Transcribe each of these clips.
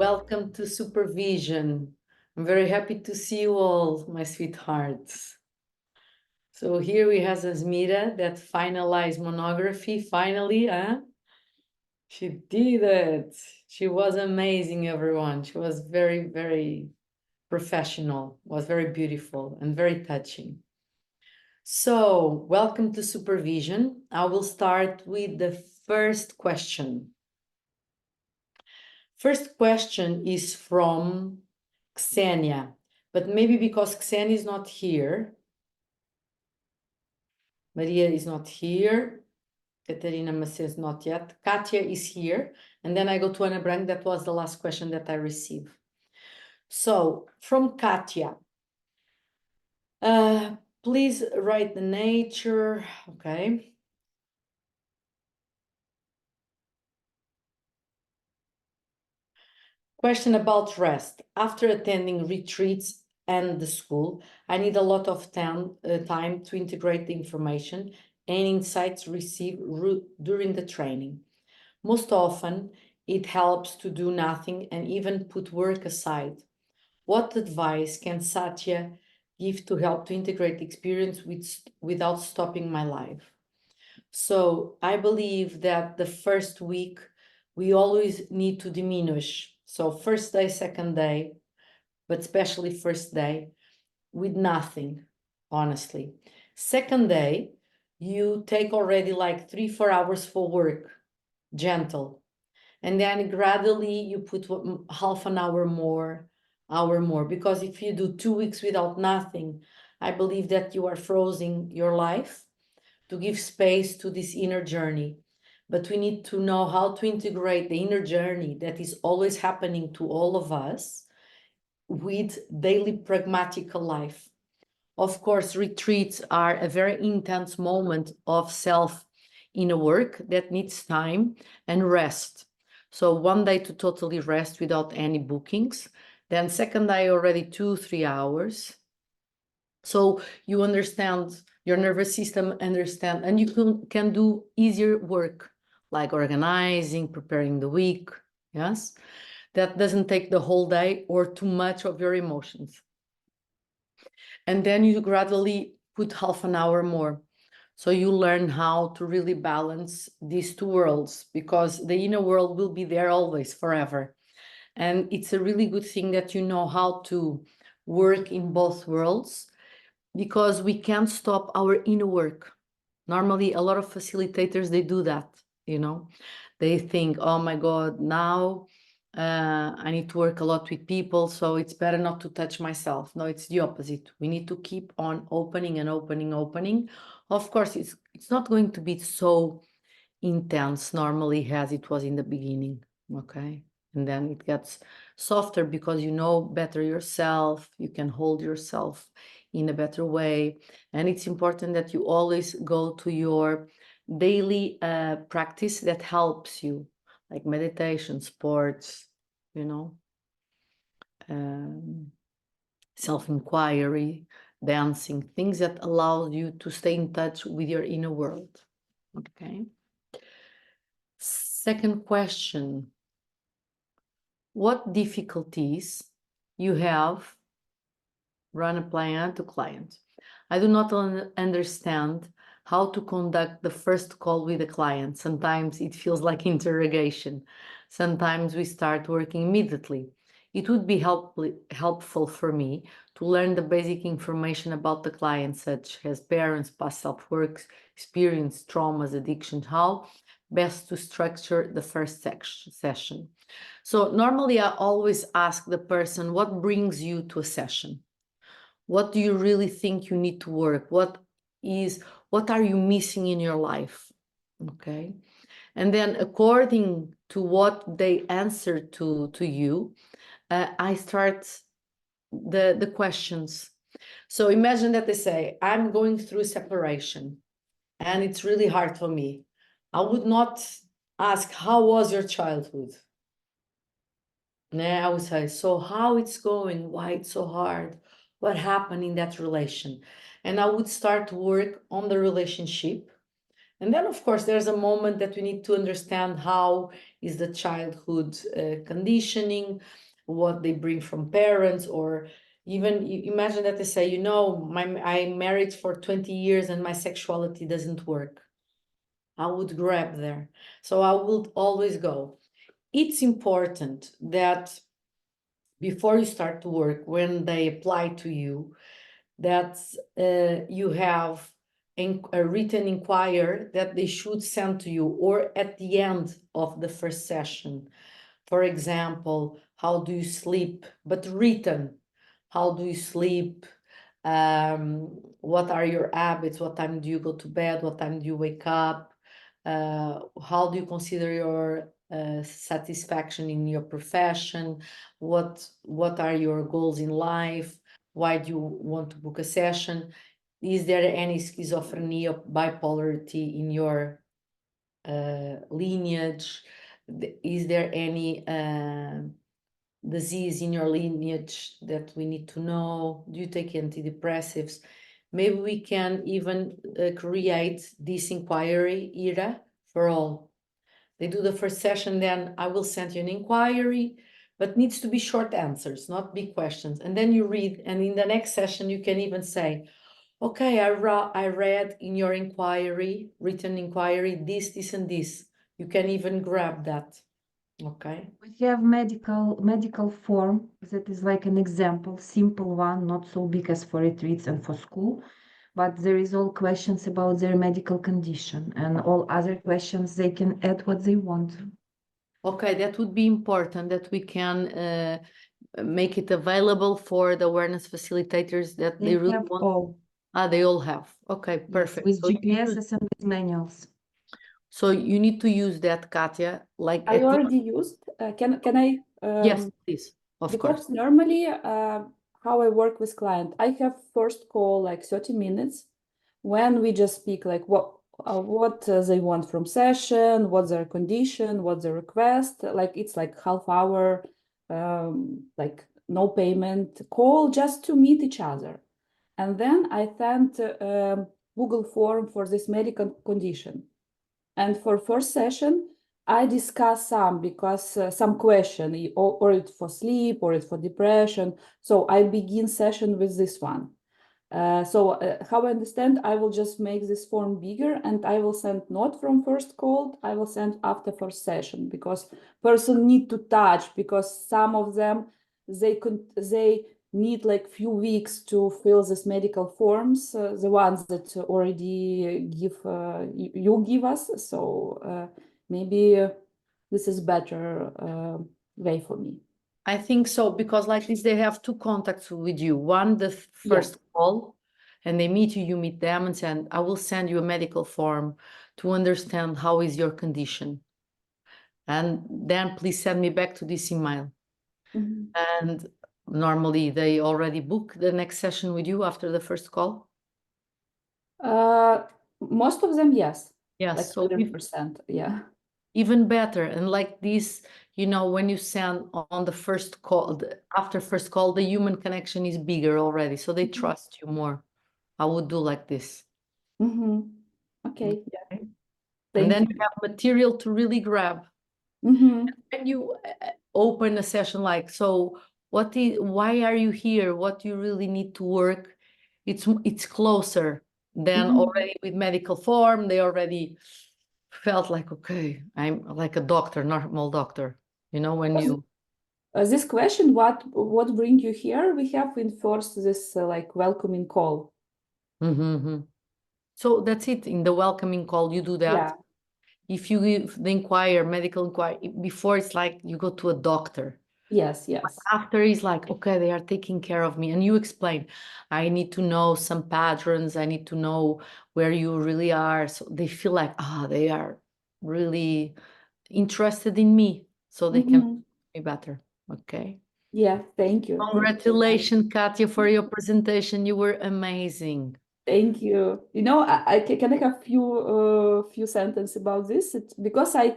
Welcome to Supervision. I'm very happy to see you all, my sweethearts. So here we have Asmira that finalized monography, finally, huh? She did it. She was amazing, everyone. She was very, very professional, was very beautiful and very touching. So welcome to Supervision. I will start with the first question. First question is from Xenia, but maybe because Xenia is not here, Maria is not here, Katerina Macedo is not yet, Katya is here, and then I go to Anna Brank. That was the last question that I received. So from Katya, please write the nature, okay. Question about rest. After attending retreats and the school, I need a lot of time to integrate the information and insights received during the training. Most often, it helps to do nothing and even put work aside. What advice can Satya give to help to integrate the experience without stopping my life? So I believe that the first week, we always need to diminish. So first day, second day, but especially first day, with nothing, honestly. Second day, you take already like 3-4 hours for work, gentle. And then gradually you put half an hour more, because if you do 2 weeks without nothing, I believe that you are frozen your life to give space to this inner journey. But we need to know how to integrate the inner journey that is always happening to all of us with daily pragmatic life. Of course, retreats are a very intense moment of self inner work that needs time and rest. So one day to totally rest without any bookings. Then second day already 2-3 hours. So you understand your nervous system, understand, and you can do easier work like organizing, preparing the week. Yes, that doesn't take the whole day or too much of your emotions. And then you gradually put half an hour more. So you learn how to really balance these two worlds, because the inner world will be there always, forever. And it's a really good thing that you know how to work in both worlds, because we can't stop our inner work. Normally, a lot of facilitators, they do that, They think, oh my God, now I need to work a lot with people, so it's better not to touch myself. No, it's the opposite. We need to keep on opening and opening. Of course, it's not going to be so intense normally as it was in the beginning, okay? And then it gets softer because you know better yourself, you can hold yourself in a better way. And it's important that you always go to your daily practice that helps you, like meditation, sports, self-inquiry, dancing, things that allow you to stay in touch with your inner world, okay? Second question, what difficulties you have run a plan to client? I do not understand how to conduct the first call with a client. Sometimes it feels like interrogation. Sometimes we start working immediately. It would be helpful for me to learn the basic information about the client, such as parents, past self-work, experience, traumas, addictions, how best to structure the first session. So normally I always ask the person, what brings you to a session? What do you really think you need to work? What are you missing in your life? Okay. And then according to what they answer to you, I start the questions. So imagine that they say, I'm going through separation and it's really hard for me. I would not ask, how was your childhood? I would say, so how it's going, why it's so hard, what happened in that relation. And I would start to work on the relationship And then, of course, there's a moment that we need to understand how is the childhood conditioning, what they bring from parents, or even imagine that they say, you know, I'm married for 20 years and my sexuality doesn't work. I would grab there. So I would always go. It's important that before you start to work, when they apply to you, that you have a written inquiry that they should send to you, or at the end of the first session. For example, how do you sleep? But written, how do you sleep? What are your habits? What time do you go to bed? What time do you wake up? How do you consider your satisfaction in your profession? What are your goals in life? Why do you want to book a session? Is there any schizophrenia or bipolarity in your lineage? Is there any disease in your lineage that we need to know? Do you take antidepressives? Maybe we can even create this inquiry era for all. They do the first session, then I will send you an inquiry, but needs to be short answers, not big questions. And then you read, and in the next session, you can even say, okay, I read in your inquiry, written inquiry, this, and this. You can even grab that. Okay. We have medical form that is like an example, simple one, not so big as for retreats and for school, but there is all questions about their medical condition, and all other questions they can add what they want. Okay, that would be important that we can make it available for the awareness facilitators that they really have want. all. They all have. Okay, Yes, perfect. with So you GPSs and with manuals. So you need to use that, Katya, like I already used. Can I? Yes, please, of Because course. normally, how I work with client, I have first call like 30 minutes when we just speak like what they want from session, what's their condition, what's their request. Like it's like half hour, like no payment call just to meet each other. And then I sent Google form for this medical condition. And for first session, I discuss some because some question, or it's for sleep, or it's for depression. So I begin session with this one. How I understand, I will just make this form bigger, and I will send not from first call, I will send after first session, because person need to touch, because some of them, they need like few weeks to fill this medical forms, the ones that already you give us. So maybe this is better way for me. I think so, because like this, they have two contacts with you. One, the first call, and they meet you, you meet them, and send, I will send you a medical form to understand how is your condition. And then please send me back to this email. And normally they already book the next session with you after the first call. Most of them, yes. Yes, like so 100%, yeah. Even better. And like this, you know, when you send on the first call, after first call, the human connection is bigger already, so they trust you more. I would do like this. Okay, yeah. And then you have material to really grab. When you open a session like, so why are you here? What do you really need to work? It's closer than already with medical form. They already felt like, okay, I'm like a doctor, normal doctor. You know, when you this question, what bring you here? We have enforced this like welcoming call. So that's it. In the welcoming call, you do that. Yeah. If you give the medical inquiry, before it's like you go to a doctor. Yes. After is like, okay, they are taking care of me. And you explain, I need to know some patterns. I need to know where you really are. So they feel like, they are really interested in me. So they can be better. Okay. Yeah, thank you. Congratulations, Katya, for your presentation. You were amazing. Thank you. You know, can I have few sentences about this? Because I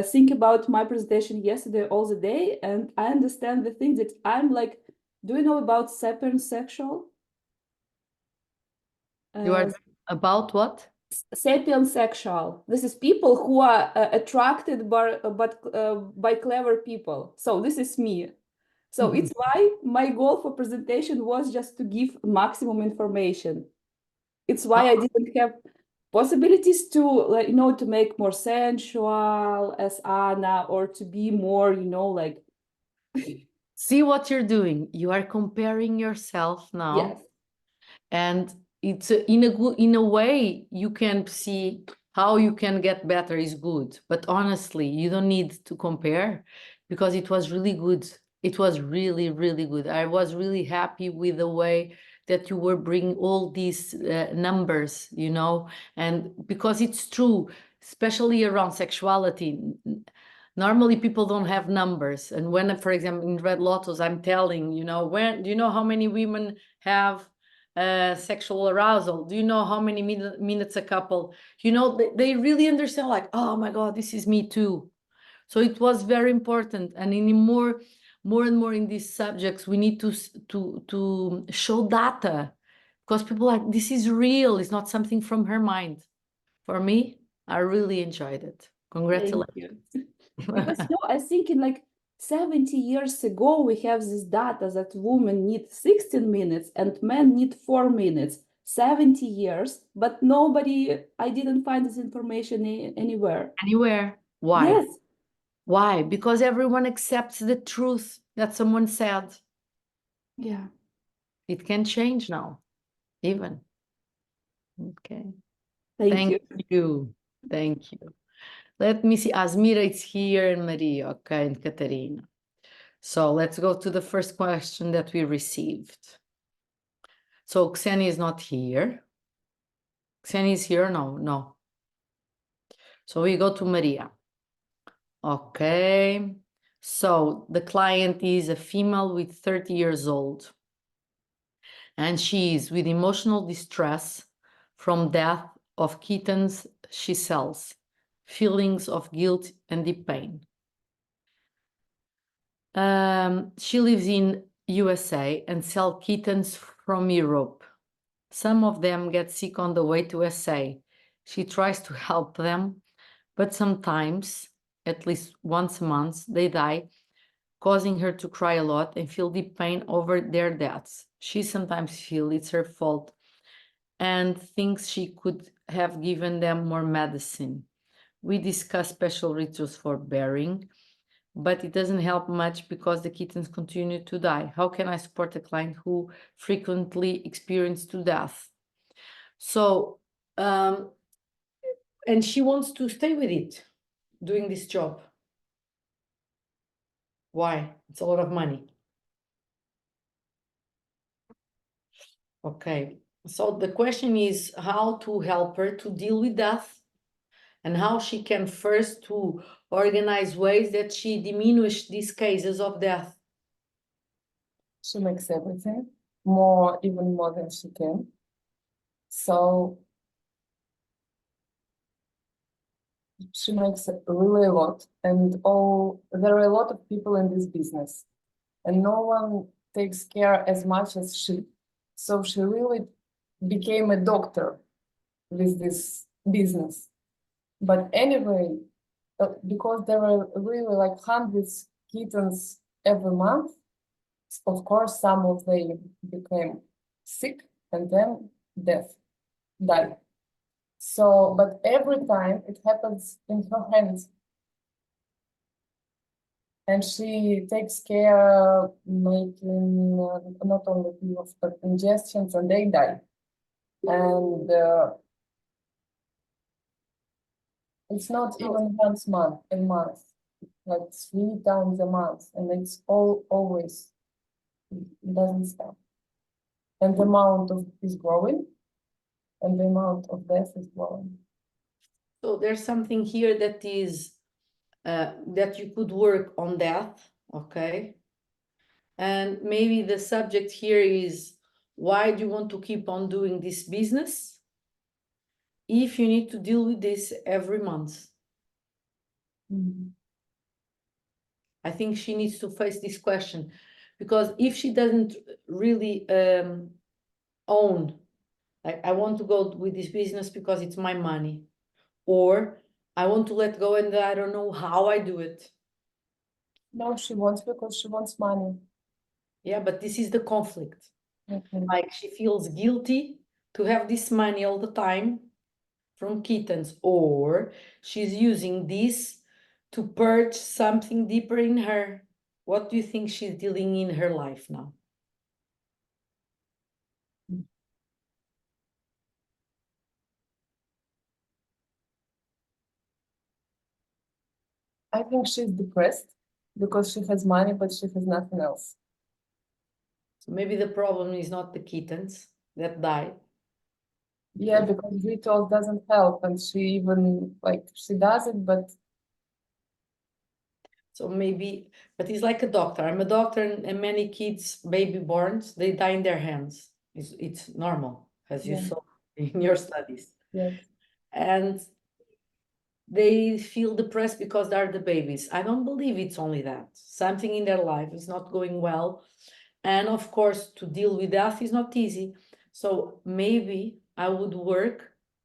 think about my presentation yesterday all the day, and I understand the thing that I'm like, do you know about sapiens sexual? You are about what? sapiensexual. This is people who are attracted by clever people. So this is me. So it's why my goal for presentation was just to give maximum information. It's why I didn't have possibilities to, like, to make more sensual as Anna, or to be more, like. See what you're doing. You are comparing yourself now. Yes. And it's in a way you can see how you can get better is good. But honestly, you don't need to compare, because it was really good. It was really, really good. I was really happy with the way that you were bringing all these numbers, and because it's true, especially around sexuality. Normally people don't have numbers. And when, for example, in Red Lotus, I'm telling, when, do you know how many women have sexual arousal? Do you know how many minutes a couple? They really understand, like, oh my God, this is me too. So it was very important. And in more and more in these subjects, we need to show data, because people are like, this is real. It's not something from her mind. For me, I really enjoyed it. Congratulations. Because I think in like 70 years ago, we have this data that women need 16 minutes and men need 4 minutes. 70 years, but I didn't find this information anywhere. Anywhere. Why? Yes. Why? Because everyone accepts the truth that someone said. Yeah. It can change now, even. Okay. Thank you. You. Thank you. Let me see. Asmira is here, and Maria, okay, and Katarina. So let's go to the first question that we received. So Ksenia is not here. Ksenia is here? No. So we go to Maria. Okay. So the client is a female with 30 years old. And she is with emotional distress from death of kittens she sells, feelings of guilt and deep pain. She lives in USA and sells kittens from Europe. Some of them get sick on the way to USA. She tries to help them, but sometimes, at least once a month, they die, causing her to cry a lot and feel deep pain over their deaths. She sometimes feels it's her fault and thinks she could have given them more medicine. We discuss special rituals for burying, but it doesn't help much because the kittens continue to die. How can I support a client who frequently experiences to death? So, and she wants to stay with it, doing this job. Why? It's a lot of money. Okay. So the question is how to help her to deal with death, and how she can first to organize ways that she diminish these cases of death. She makes everything even more than she can. So she makes really a lot, and there are a lot of people in this business, and no one takes care as much as she. So she really became a doctor with this business. But anyway, because there are really like hundreds kittens every month, of course, some of them became sick and then died. So, but every time it happens in her hands. And she takes care making not only pills, but ingestions, and they die. And it's not even once a month, like 3 times a month, and it's always, it doesn't stop. And the amount is growing, and the amount of death is growing. So there's something here that is that you could work on death, okay? And maybe the subject here is, why do you want to keep on doing this business if you need to deal with this every month? Mm-hmm. I think she needs to face this question, because if she doesn't really own Like, I want to go with this business because it's my money, or I want to let go and I don't know how I do it. No, she wants because she wants money. Yeah, but this is the conflict. Mhm. Like, she feels guilty to have this money all the time from kittens, or she's using this to purge something deeper in her. What do you think she's dealing in her life now? I think she's depressed because she has money, but she has nothing else. So maybe the problem is not the kittens that die. Yeah, because rituals doesn't help, and she even like she does it, but So maybe, but it's like a doctor. I'm a doctor, and many kids, baby borns, they die in their hands. It's normal, as you Yeah. saw in your studies. yes. And they feel depressed because they're the babies. I don't believe it's only that. Something in their life is not going well. And of course, to deal with that is not easy. So maybe I would work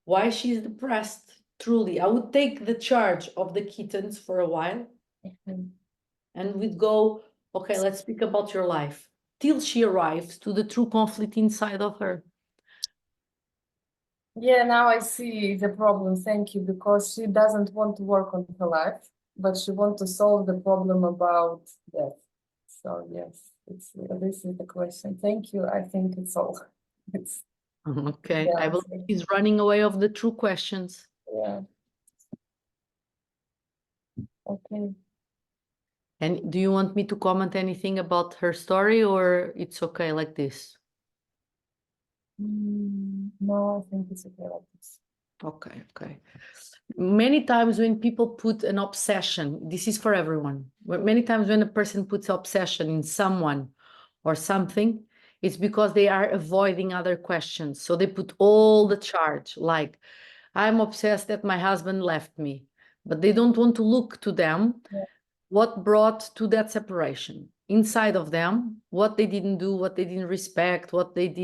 why she's depressed. Truly, I would take the charge of the kittens for a while, Mhm. and we'd go, okay, let's speak about your life till she arrives to the true conflict inside of her. Yeah, now I see the problem. Thank you, because she doesn't want to work on her life, but she wants to solve the problem about death. So yes, it's this is the question. Thank you. I think it's all. It's Okay, yeah, I believe she's running away of the true questions. yeah. Okay. And do you want me to comment anything about her story, or it's okay like this? No, I think it's okay like this. Okay. Many times when people put an obsession, this is for everyone. Many times when a person puts obsession in someone or something, it's because they are avoiding other questions. So they put all the charge, like, I'm obsessed that my husband left me, but they don't want to look to them Yeah. what brought to that separation inside of them, what they didn't do, what they didn't respect, what did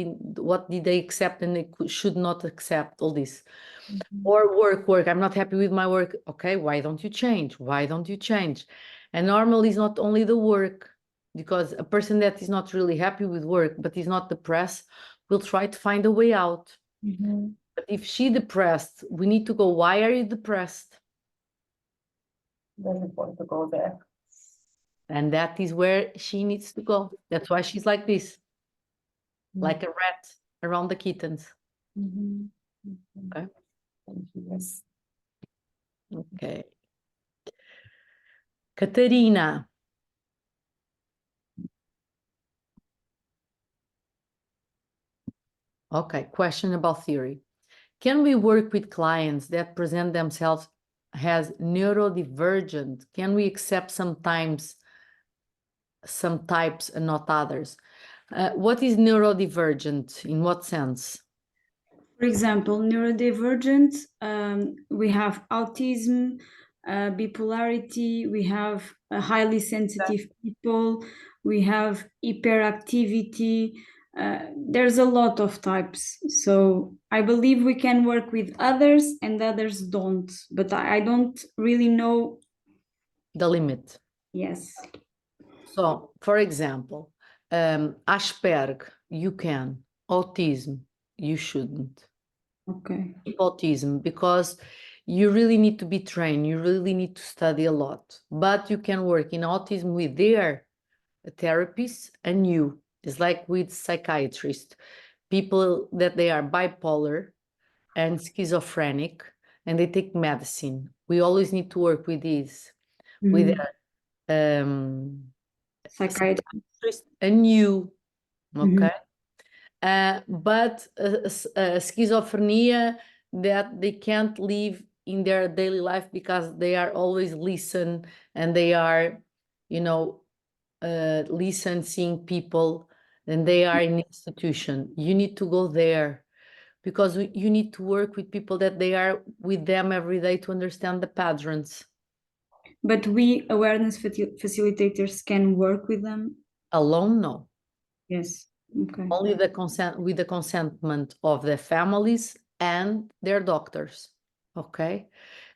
they accept and they should not accept, all this. Mhm. Or work, I'm not happy with my work. Okay, why don't you change? Why don't you change? And normally it's not only the work, because a person that is not really happy with work but is not depressed will try to find a way out. Mhm. But if she depressed, we need to go, why are you depressed? Doesn't want to go there. And that is where she needs to go. That's why she's like this, like a rat around the kittens. Mhm. Okay. Thank you. Yes. Okay. Katerina. Okay, question about theory. Can we work with clients that present themselves as neurodivergent? Can we accept sometimes some types and not others? What is neurodivergent? In what sense? For example, neurodivergent, we have autism, bipolarity, we have highly sensitive people, we have hyperactivity. There's a lot of types. So I believe we can work with others and others don't, but I don't really know. The limit. Yes. So, for example, Asperger, you can. Autism, you shouldn't. Okay. Autism, because you really need to be trained, you really need to study a lot, but you can work in autism with their therapists and you. It's like with psychiatrists, people that they are bipolar and schizophrenic and they take medicine. We always need to work with these, with Psychiatry. psychiatrist and you, Mhm. okay? But schizophrenia that they can't live in their daily life because they are always listen and they are, listen, seeing people, and they are in institution. You need to go there because you need to work with people that they are with them every day to understand the patterns. But we awareness facilitators can work with them. Alone, no. Yes. Okay. Only the consent with the consentment of their families and their doctors. Okay.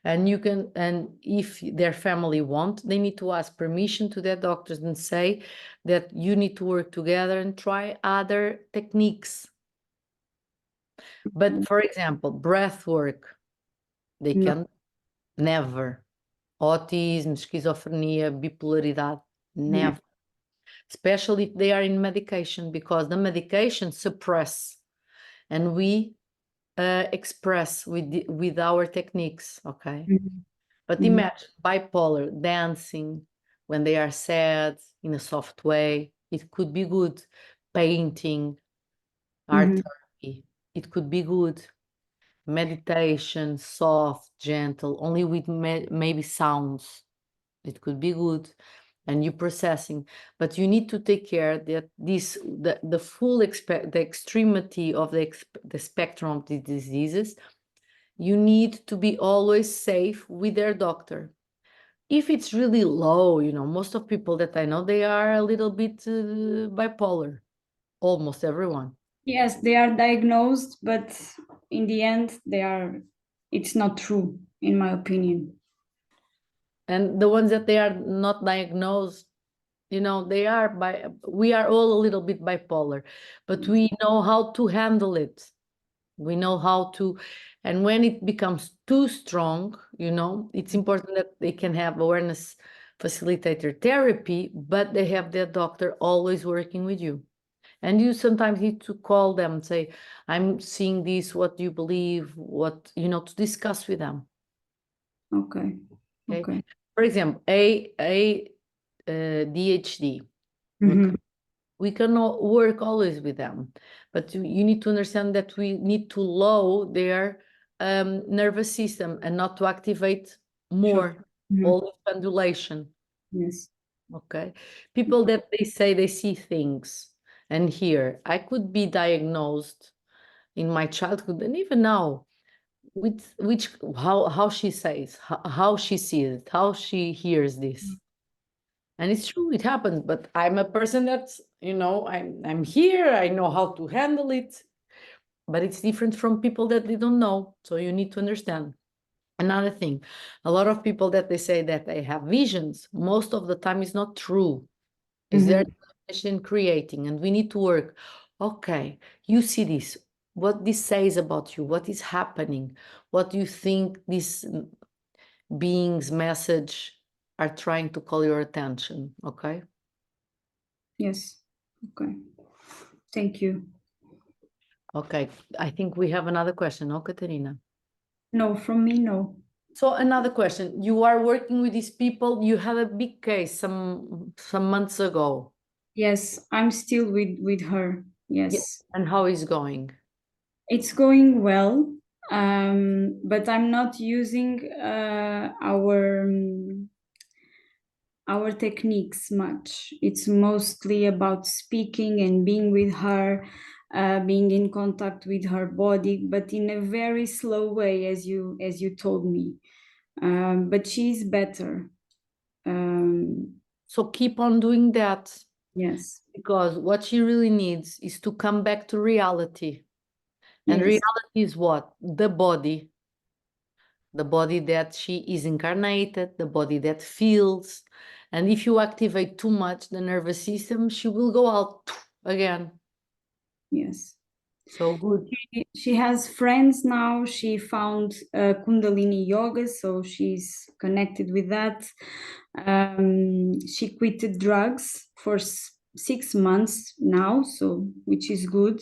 And you can, and if their family want, they need to ask permission to their doctors and say that you need to work together and try other techniques. But for example, breath work, they No. can never. Autism, schizophrenia, bipolaridade, never. Especially if they are in medication, because the medication suppress and we express with our techniques, okay? But Mhm. imagine bipolar dancing when they are sad in a soft way. It could be good. Painting, art therapy, it could be good. Meditation, soft, gentle, only with maybe sounds. It could be good. And you processing, but you need to take care that the full the extremity of the spectrum of the diseases, you need to be always safe with their doctor. If it's really low, most of people that I know, they are a little bit bipolar, almost everyone. Yes, they are diagnosed, but in the end, it's not true, in my opinion. And the ones that they are not diagnosed, we are all a little bit bipolar, but we know how to handle it. We know how to, and when it becomes too strong, it's important that they can have awareness facilitator therapy, but they have their doctor always working with you. And you sometimes need to call them and say, I'm seeing this, what do you believe? What, to discuss with them. Okay. Okay. For example, DHD. Mhm. We cannot work always with them, but you need to understand that we need to lower their nervous system and not to activate more all the pendulation. Yes. Okay, people that they say they see things and hear. I could be diagnosed in my childhood and even now with how she says, how she sees it, how she hears this. And it's true, it happens, but I'm a person that's, I'm here, I know how to handle it, but it's different from people that they don't know. So you need to understand. Another thing, a lot of people that they say that they have visions, most of the time is not true. Is their imagination creating, and we need to work. Okay, you see this, what this says about you, what is happening, what do you think this being's message are trying to call your attention, okay? Yes. Okay. Thank you. Okay, I think we have another question, no, Katerina? No, from me, no. So another question, you are working with these people, you had a big case some months ago. Yes, I'm still with her. Yes. And how is going? It's going well, but I'm not using our techniques much. It's mostly about speaking and being with her, being in contact with her body, but in a very slow way, as you told me. But she's better. So keep on doing that. Yes. Because what she really needs is to come back to reality. And Yes. reality is what? The body that she is incarnated, the body that feels. And if you activate too much the nervous system, she will go out again. Yes. So good. She has friends now. She found Kundalini yoga, so she's connected with that. She quitted drugs for 6 months now, so which is good.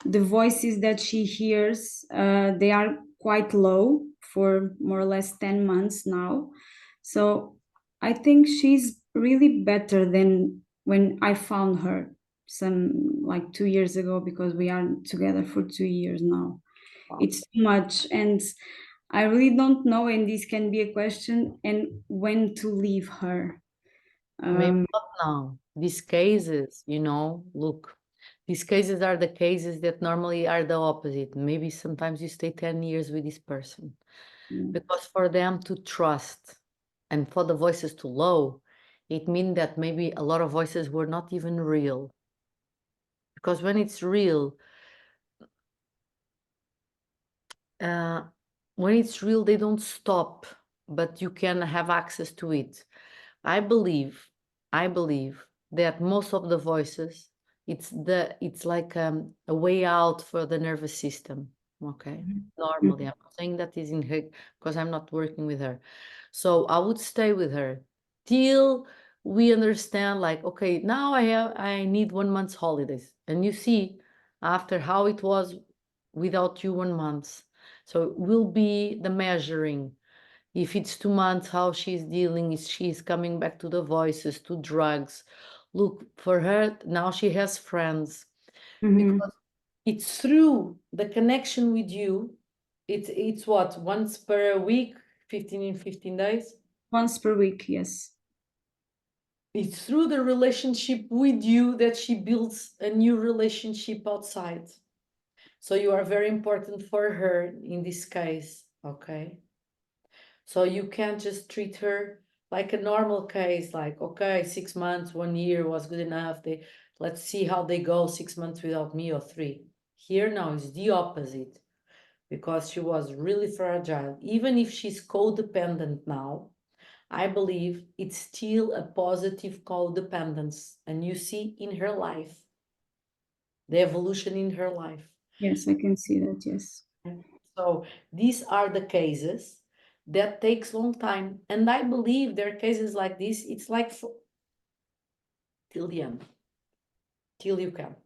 The voices that she hears, they are quite low for more or less 10 months now. So I think she's really better than when I found her like 2 years ago, because we are together for 2 years now. Wow. It's too much, and I really don't know, and this can be a question, and when to leave her. Maybe not now. These cases, look, these cases are the cases that normally are the opposite. Maybe sometimes you stay 10 years with this person. Because for them to trust and for the voices to low, it means that maybe a lot of voices were not even real. Because when it's real, they don't stop, but you can have access to it. I believe that most of the voices, it's like a way out for the nervous system. Okay, normally I'm not saying that is in her because I'm not working with her. So I would stay with her till we understand, like, okay, now I need 1 month's holidays, and you see after how it was without you 1 month. So it will be the measuring. If it's 2 months, how she's dealing, is she's coming back to the voices, to drugs. Look, for her, now she has friends. Because it's through the connection with you. It's what, once per week, 15 in 15 days? Once per week, yes. It's through the relationship with you that she builds a new relationship outside. So you are very important for her in this case, okay? So you can't just treat her like a normal case, like, okay, 6 months, 1 year was good enough. Let's see how they go 6 months without me or 3. Here now is the opposite, because she was really fragile. Even if she's codependent now, I believe it's still a positive codependence. And you see in her life, the evolution in her life. Yes, I can see that, yes. So these are the cases that takes long time. And I believe there are cases like this, it's like till the end, till you can.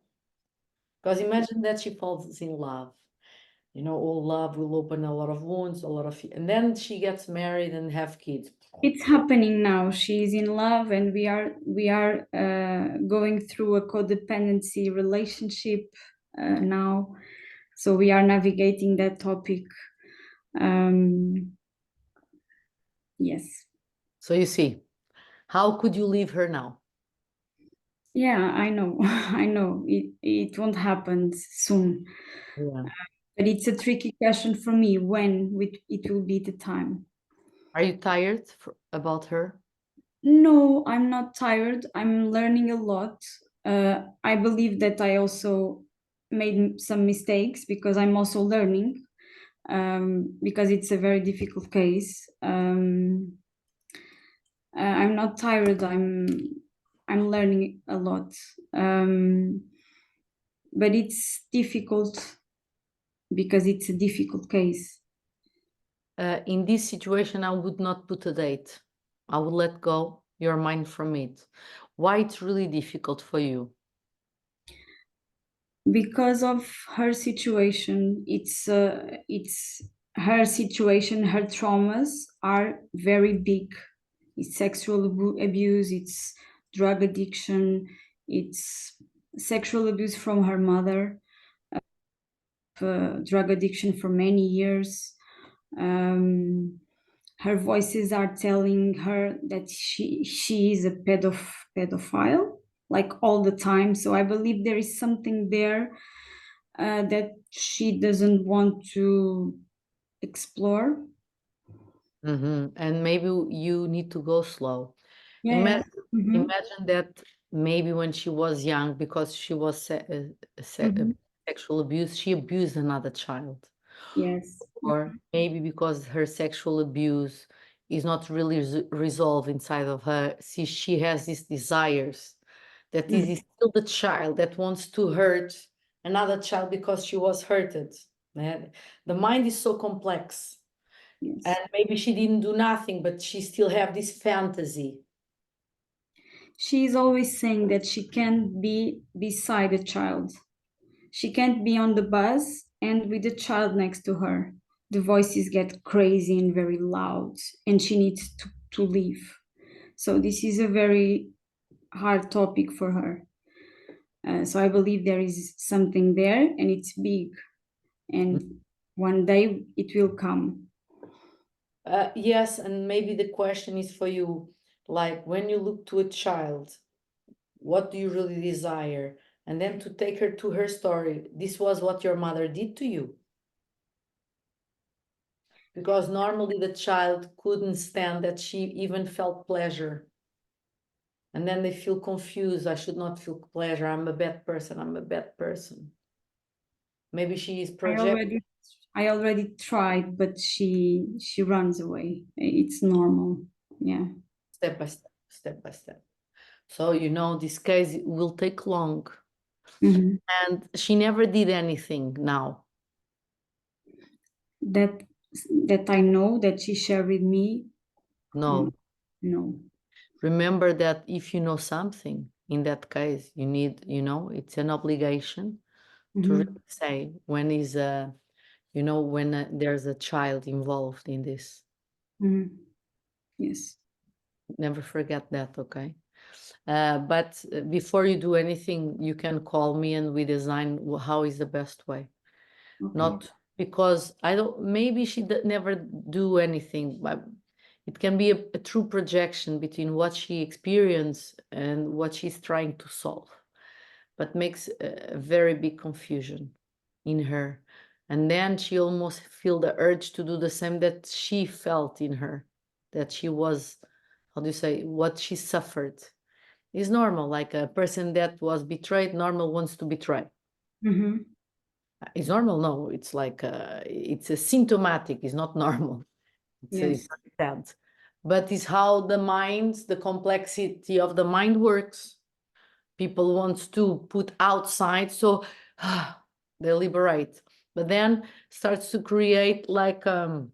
Because imagine that she falls in love. You know, all love will open a lot of wounds, and then she gets married and have kids. It's happening now. She's in love, and we are going through a codependency relationship now. So we are navigating that topic. Yes. So you see, how could you leave her now? Yeah, I know. I know. It won't happen soon. Yeah. But it's a tricky question for me, when it will be the time. Are you tired about her? No, I'm not tired. I'm learning a lot. I believe that I also made some mistakes because I'm also learning, because it's a very difficult case. I'm not tired. I'm learning a lot, but it's difficult because it's a difficult case. In this situation, I would not put a date. I would let go your mind from it. Why it's really difficult for you? Because of her situation. It's her situation. Her traumas are very big. It's sexual abuse, it's drug addiction, it's sexual abuse from her mother, drug addiction for many years. Her voices are telling her that she is a pedophile, like all the time. So I believe there is something there that she doesn't want to explore. And maybe you need to go slow. Yeah. Imagine, Mhm. imagine that maybe when she was young, because she was sexual abuse, she abused another child. Yes. Or maybe because her sexual abuse is not really resolved inside of her, see, she has these desires that is still the child that wants to hurt another child because she was hurted. The mind is so complex. Yes. And maybe she didn't do nothing, but she still have this fantasy. She's always saying that she can't be beside a child. She can't be on the bus and with a child next to her. The voices get crazy and very loud, and she needs to leave. So this is a very hard topic for her. So I believe there is something there, and it's big, and one day it will come. Yes, and maybe the question is for you, like when you look to a child, what do you really desire? And then to take her to her story. This was what your mother did to you. Because normally the child couldn't stand that she even felt pleasure. And then they feel confused. I should not feel pleasure. I'm a bad person. I'm a bad person. Maybe she is projecting. I already tried, but she runs away. It's normal. Yeah. Step by step, step by step. So, you know, this case will take long. Mhm. And she never did anything now. That I know that she shared with me. No. No. Remember that if you know something in that case, you need, you know, it's an obligation to really say when is a, you know, when there's a child involved in this. Yes. Never forget that, okay? But before you do anything, you can call me and we design how is the best way. Okay. Not because I don't, maybe she never do anything, but it can be a true projection between what she experienced and what she's trying to solve, but makes a very big confusion in her. And then she almost feel the urge to do the same that she felt in her, that she was, how do you say, what she suffered is normal. Like a person that was betrayed, normal wants to betray. It's normal, no, it's like it's a symptomatic, it's not normal. It's sad. But it's how the mind, the complexity of the mind works. People want to put outside, so they liberate. But then starts to create like a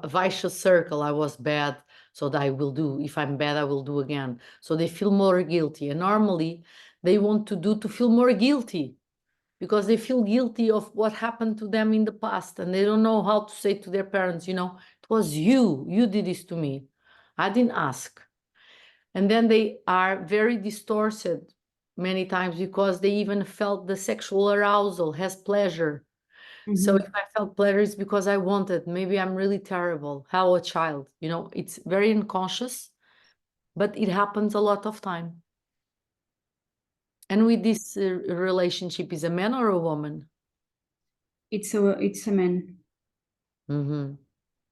vicious circle. I was bad, so that I will do. If I'm bad, I will do again. So they feel more guilty. And normally they want to do to feel more guilty because they feel guilty of what happened to them in the past. And they don't know how to say to their parents, you know, it was you did this to me. I didn't ask. And then they are very distorted many times because they even felt the sexual arousal has pleasure. So if I felt pleasure, it's because I wanted. Maybe I'm really terrible. How a child, you know, it's very unconscious, but it happens a lot of time. And with this relationship, is a man or a woman? It's a man.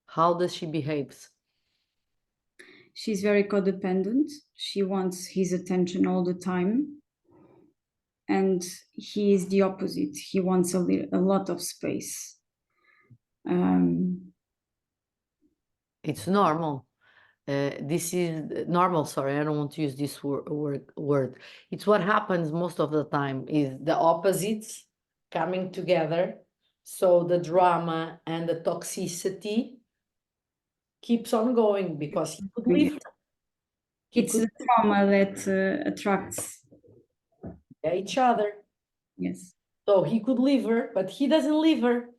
How does she behave? She's very codependent. She wants his attention all the time. And he is the opposite. He wants a lot of space. It's normal. This is normal. Sorry, I don't want to use this word. It's what happens most of the time is the opposites coming together. So the drama and the toxicity keeps on going because he could leave. It's the trauma that attracts Each other. Yes. So he could leave her, but he doesn't leave her.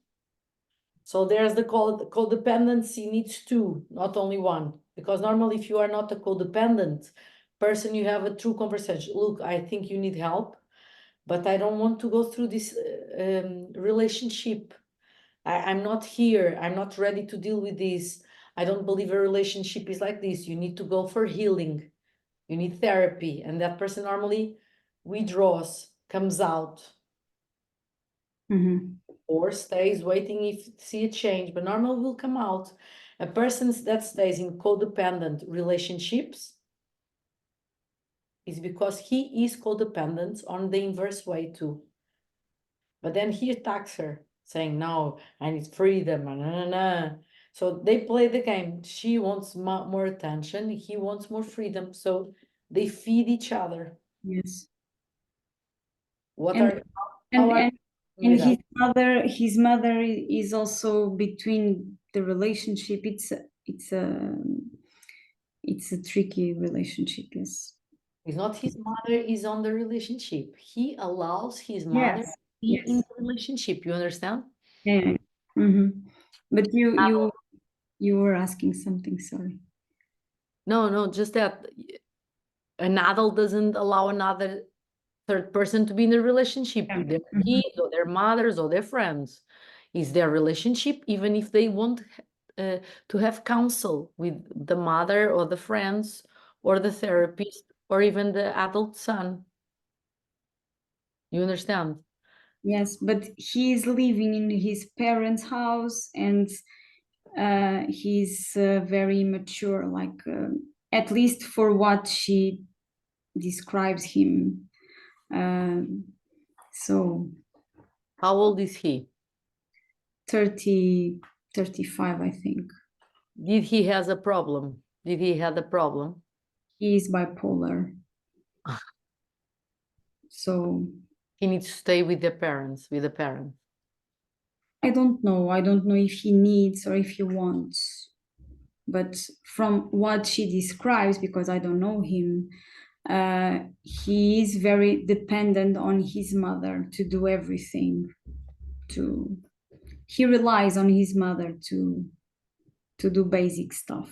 So there's the codependency needs two, not only one. Because normally if you are not a codependent person, you have a true conversation. Look, I think you need help, but I don't want to go through this relationship. I'm not here. I'm not ready to deal with this. I don't believe a relationship is like this. You need to go for healing. You need therapy. And that person normally withdraws, comes out, or stays waiting if see a change, but normal will come out. A person that stays in codependent relationships is because he is codependent on the inverse way too. But then he attacks her, saying, no, I need freedom. So they play the game. She wants more attention. He wants more freedom. So they feed each other. Yes. And his mother is also between the relationship. It's a tricky relationship. Yes. It's not his mother is on the relationship. He allows his mother to be in the relationship. You understand? Yeah. But you were asking something. Sorry. No, just that an adult doesn't allow another third person to be in a relationship with their kids or their mothers or their friends. Is their relationship, even if they want to have counsel with the mother or the friends or the therapist or even the adult son. You understand? Yes, but he is living in his parents' house and he's very mature. Like at least for what she describes him. So How old is he? 30, 35, I think. Did he has a problem? Did he have a problem? He is bipolar. So He needs to stay with the parents, I don't know. I don't know if he needs or if he wants. But from what she describes, because I don't know him, he is very dependent on his mother to do everything. He relies on his mother to do basic stuff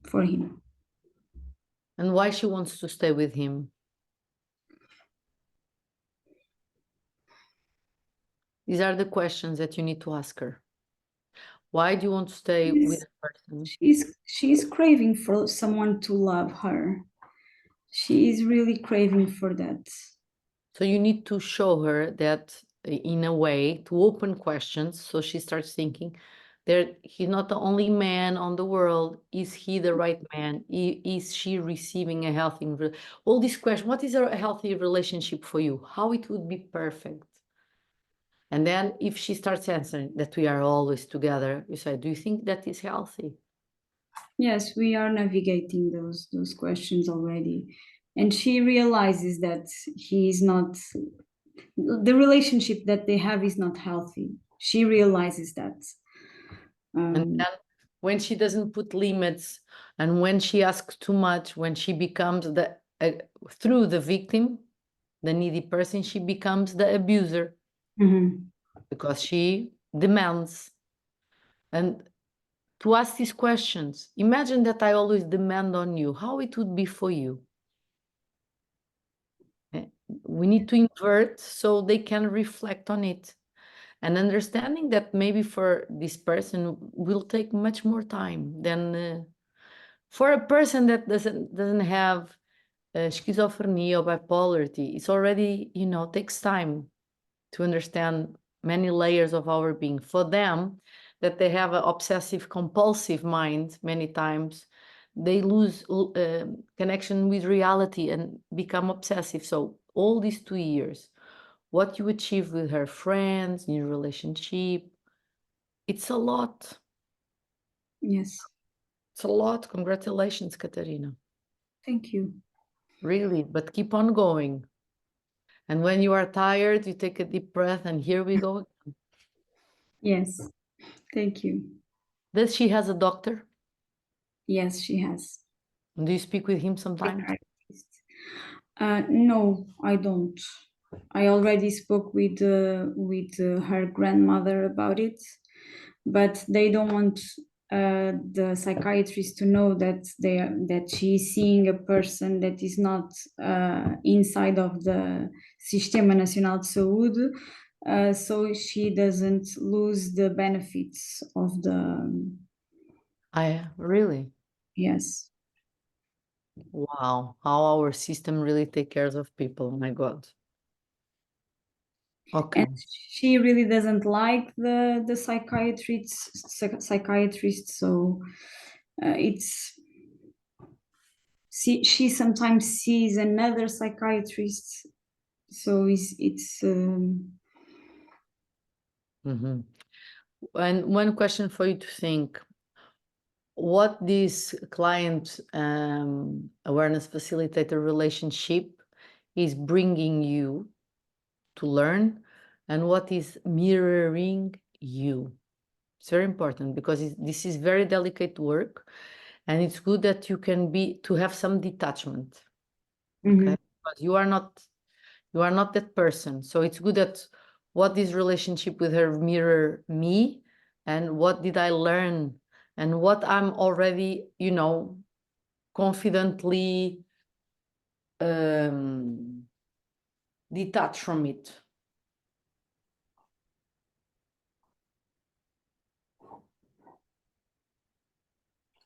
for him. And why she wants to stay with him? These are the questions that you need to ask her. Why do you want to stay with a person? She's craving for someone to love her. She is really craving for that. So you need to show her that in a way to open questions, so she starts thinking that he's not the only man on the world. Is he the right man? Is she receiving a healthy? All these questions. What is a healthy relationship for you? How it would be perfect? And then if she starts answering that we are always together, you say, do you think that is healthy? Yes, we are navigating those questions already. And she realizes that he is not, the relationship that they have is not healthy. She realizes that. And then when she doesn't put limits and when she asks too much, when she becomes through the victim, the needy person, she becomes the abuser because she demands. And to ask these questions, imagine that I always demand on you, how it would be for you. We need to invert so they can reflect on it. And understanding that maybe for this person will take much more time than for a person that doesn't have schizophrenia or bipolarity. It's already, takes time to understand many layers of our being. For them, that they have an obsessive compulsive mind, many times they lose connection with reality and become obsessive. So all these 2 years, what you achieve with her friends, new relationship, it's a lot. Yes. It's a lot. Congratulations, Katarina. Thank you. Really, but keep on going. And when you are tired, you take a deep breath and here we go again. Yes. Thank you. Does she has a doctor? Yes, she has. Do you speak with him sometimes? No, I don't. I already spoke with her grandmother about it, but they don't want the psychiatrist to know that she's seeing a person that is not inside of the Sistema Nacional de Saúde, so she doesn't lose the benefits of the. Really? Yes. Wow, how our system really take care of people. My God. Okay. And she really doesn't like the psychiatrist, so she sometimes sees another psychiatrist, so it's And one question for you to think, what this client awareness facilitator relationship is bringing you to learn and what is mirroring you. It's very important because this is very delicate work, and it's good that you can have some detachment. Okay, because you are not that person. So it's good that what this relationship with her mirror me, and what did I learn, and what I'm already, confidently detached from it.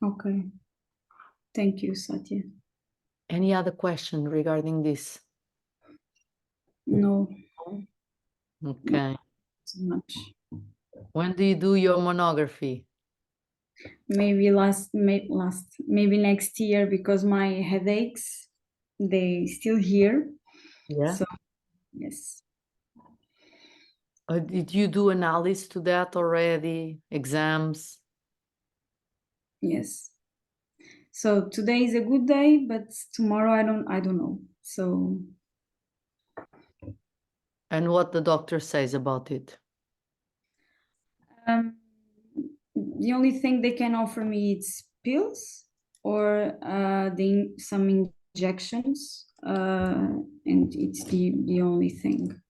okay. Thank you, Satya. Any other question regarding this? No. Okay. So much. When do you do your monography? maybe maybe next year, because my headaches, they still here. Yeah. So yes. Did you do analysis to that already? Exams? Yes. So today is a good day, but tomorrow I don't know. So And what the doctor says about it? the only thing they can offer me is pills or some injections, and it's the only thing.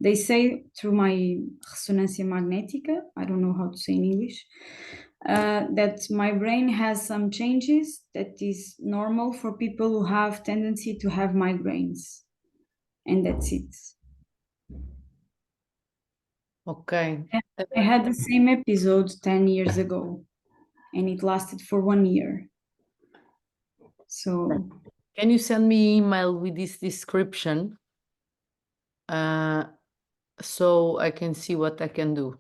They say through my ressonância magnética, I don't know how to say in English, that my brain has some changes that is normal for people who have tendency to have migraines, and that's it. Okay. I had the same episode 10 years ago, and it lasted for 1 year. So Can you send me email with this description so I can see what I can do?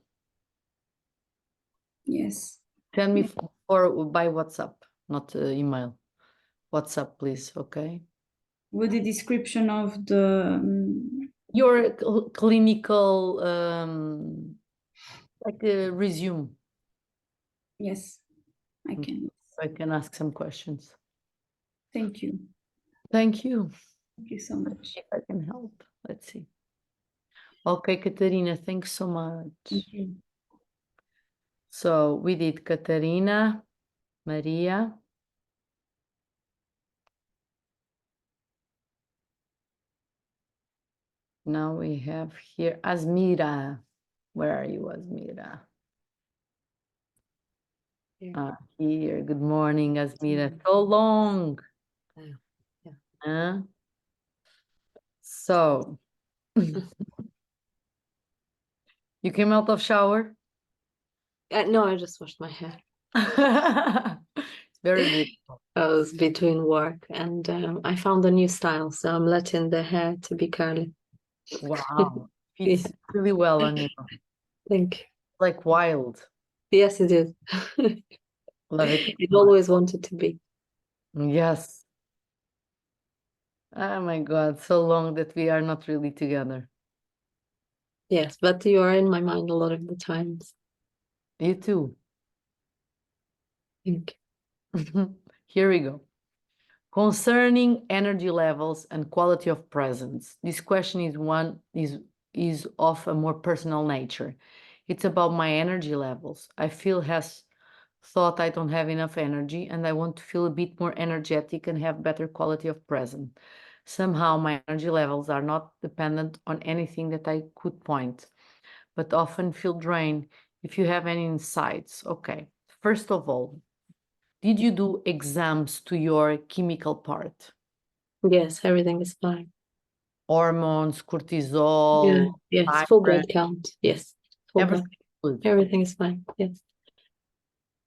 yes, Send me or by WhatsApp, not email. WhatsApp, please. Okay. with the description of the Your clinical like resume. yes, I can. I can ask some questions. Thank you. Thank you. Thank you so much. If I can help. Let's see. Okay, Katarina, thanks so much. Thank you. So we did Katarina, Maria. Now we have here Asmira. Where are you, Asmira? Here. Good morning, Asmira. So long. Yeah. Huh? So you came out of shower? No, I just washed my hair. It's very beautiful. I was between work and I found a new style, so I'm letting the hair to be curly. Wow. Fits really well on you. Thank you. Like wild. Yes, it is. Love it. It always wanted to be. Yes. Oh my God, so long that we are not really together. Yes, but you are in my mind a lot of the times. You too. Thank Here we go. Concerning energy levels and quality of presence, this question is of a more personal nature. It's about my energy levels. I feel has thought I don't have enough energy and I want to feel a bit more energetic and have better quality of presence. Somehow my energy levels are not dependent on anything that I could point, but often feel drained. If you have any insights, okay. First of all, did you do exams to your chemical part? you. Yes, everything is fine. Hormones, Yeah, cortisol, yes, full blood iron, count. Yes, full blood. everything good. Everything is fine. Yes,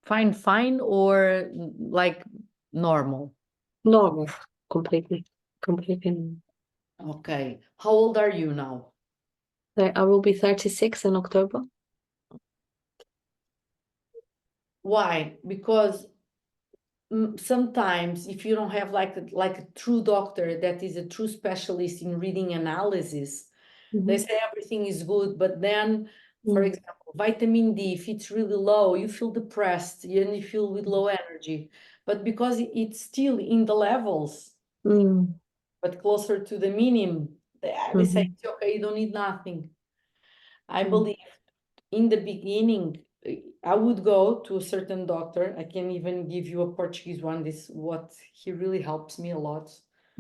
Fine, or like normal? normal, completely, completely normal. Okay. How old are you now? I will be 36 in October. Why? Because sometimes if you don't have like a true doctor that is a true specialist in reading analysis, they say everything is good, but then, for example, vitamin D, if it's really low, you feel depressed and you feel with low energy. But because it's still in the levels, but closer to the minimum, they say it's okay, you don't need nothing. I believe in the beginning, I would go to a certain doctor. I can even give you a Portuguese one. He really helps me a lot.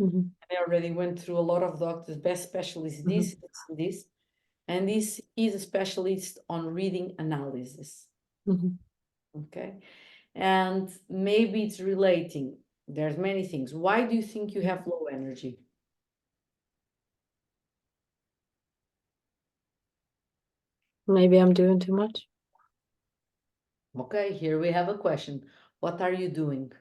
I already went through a lot of doctors, best specialists, this, and this is a specialist on reading analysis. Okay, and maybe it's relating. There's many things. Why do you think you have low energy? Maybe I'm doing too much. Okay, here we have a question. What are you doing?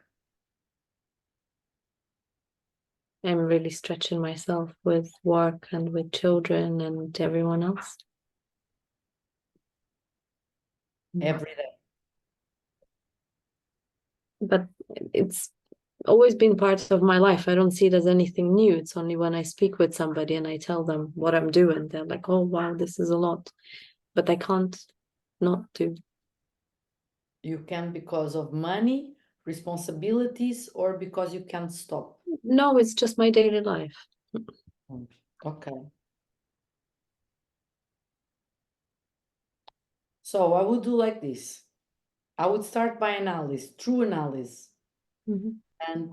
I'm really stretching myself with work and with children and everyone else. Every day. but it's always been part of my life. I don't see it as anything new. It's only when I speak with somebody and I tell them what I'm doing, they're like, oh wow, this is a lot. But I can't not do. You can because of money, responsibilities, or because you can't stop? No, it's just my daily life. Okay. So I would do like this. I would start by analysis, true analysis. And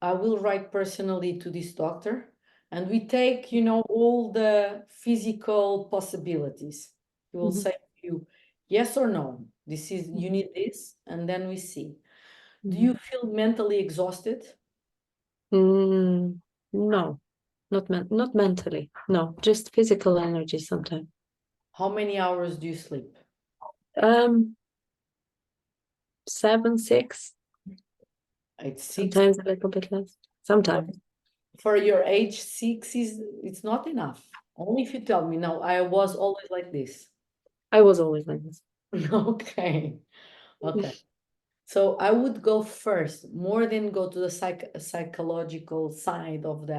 I will write personally to this doctor, and we take, you know, all the physical possibilities. He will say to you, yes or no, this is, you need this, and then we see. Do you feel mentally exhausted? No, not mentally. No, just physical energy sometimes. How many hours do you sleep? 7, 6, It's 6. sometimes a little bit less. Sometimes. For your age, 6 is, it's not enough. Only if you tell me, no, I was always like this. I was always like this. Okay. Okay. So I would go first, more than go to the psychological side of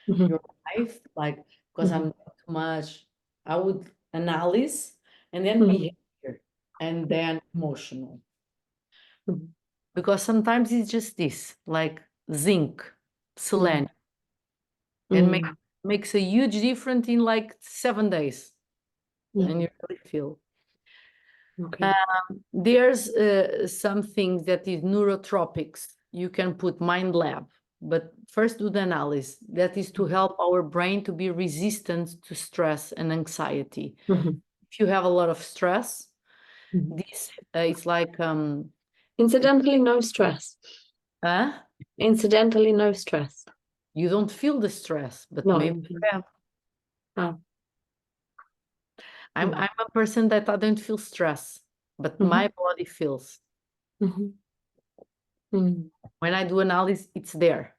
your life, like, because I'm too much. I would analyze and then behavior and then emotional. Because sometimes it's just this, like zinc, selenium, and makes a huge difference in like 7 days, and you really feel. Okay. There's something that is neurotropics. You can put mind lab, but first do the analysis. That is to help our brain to be resistant to stress and anxiety. If you have a lot of stress, this it's like Incidentally, no stress. Incidentally, no stress. You don't feel the stress, but No, maybe you have. Oh. I'm a person that I don't feel stress, but my body feels. When I do analysis, it's there.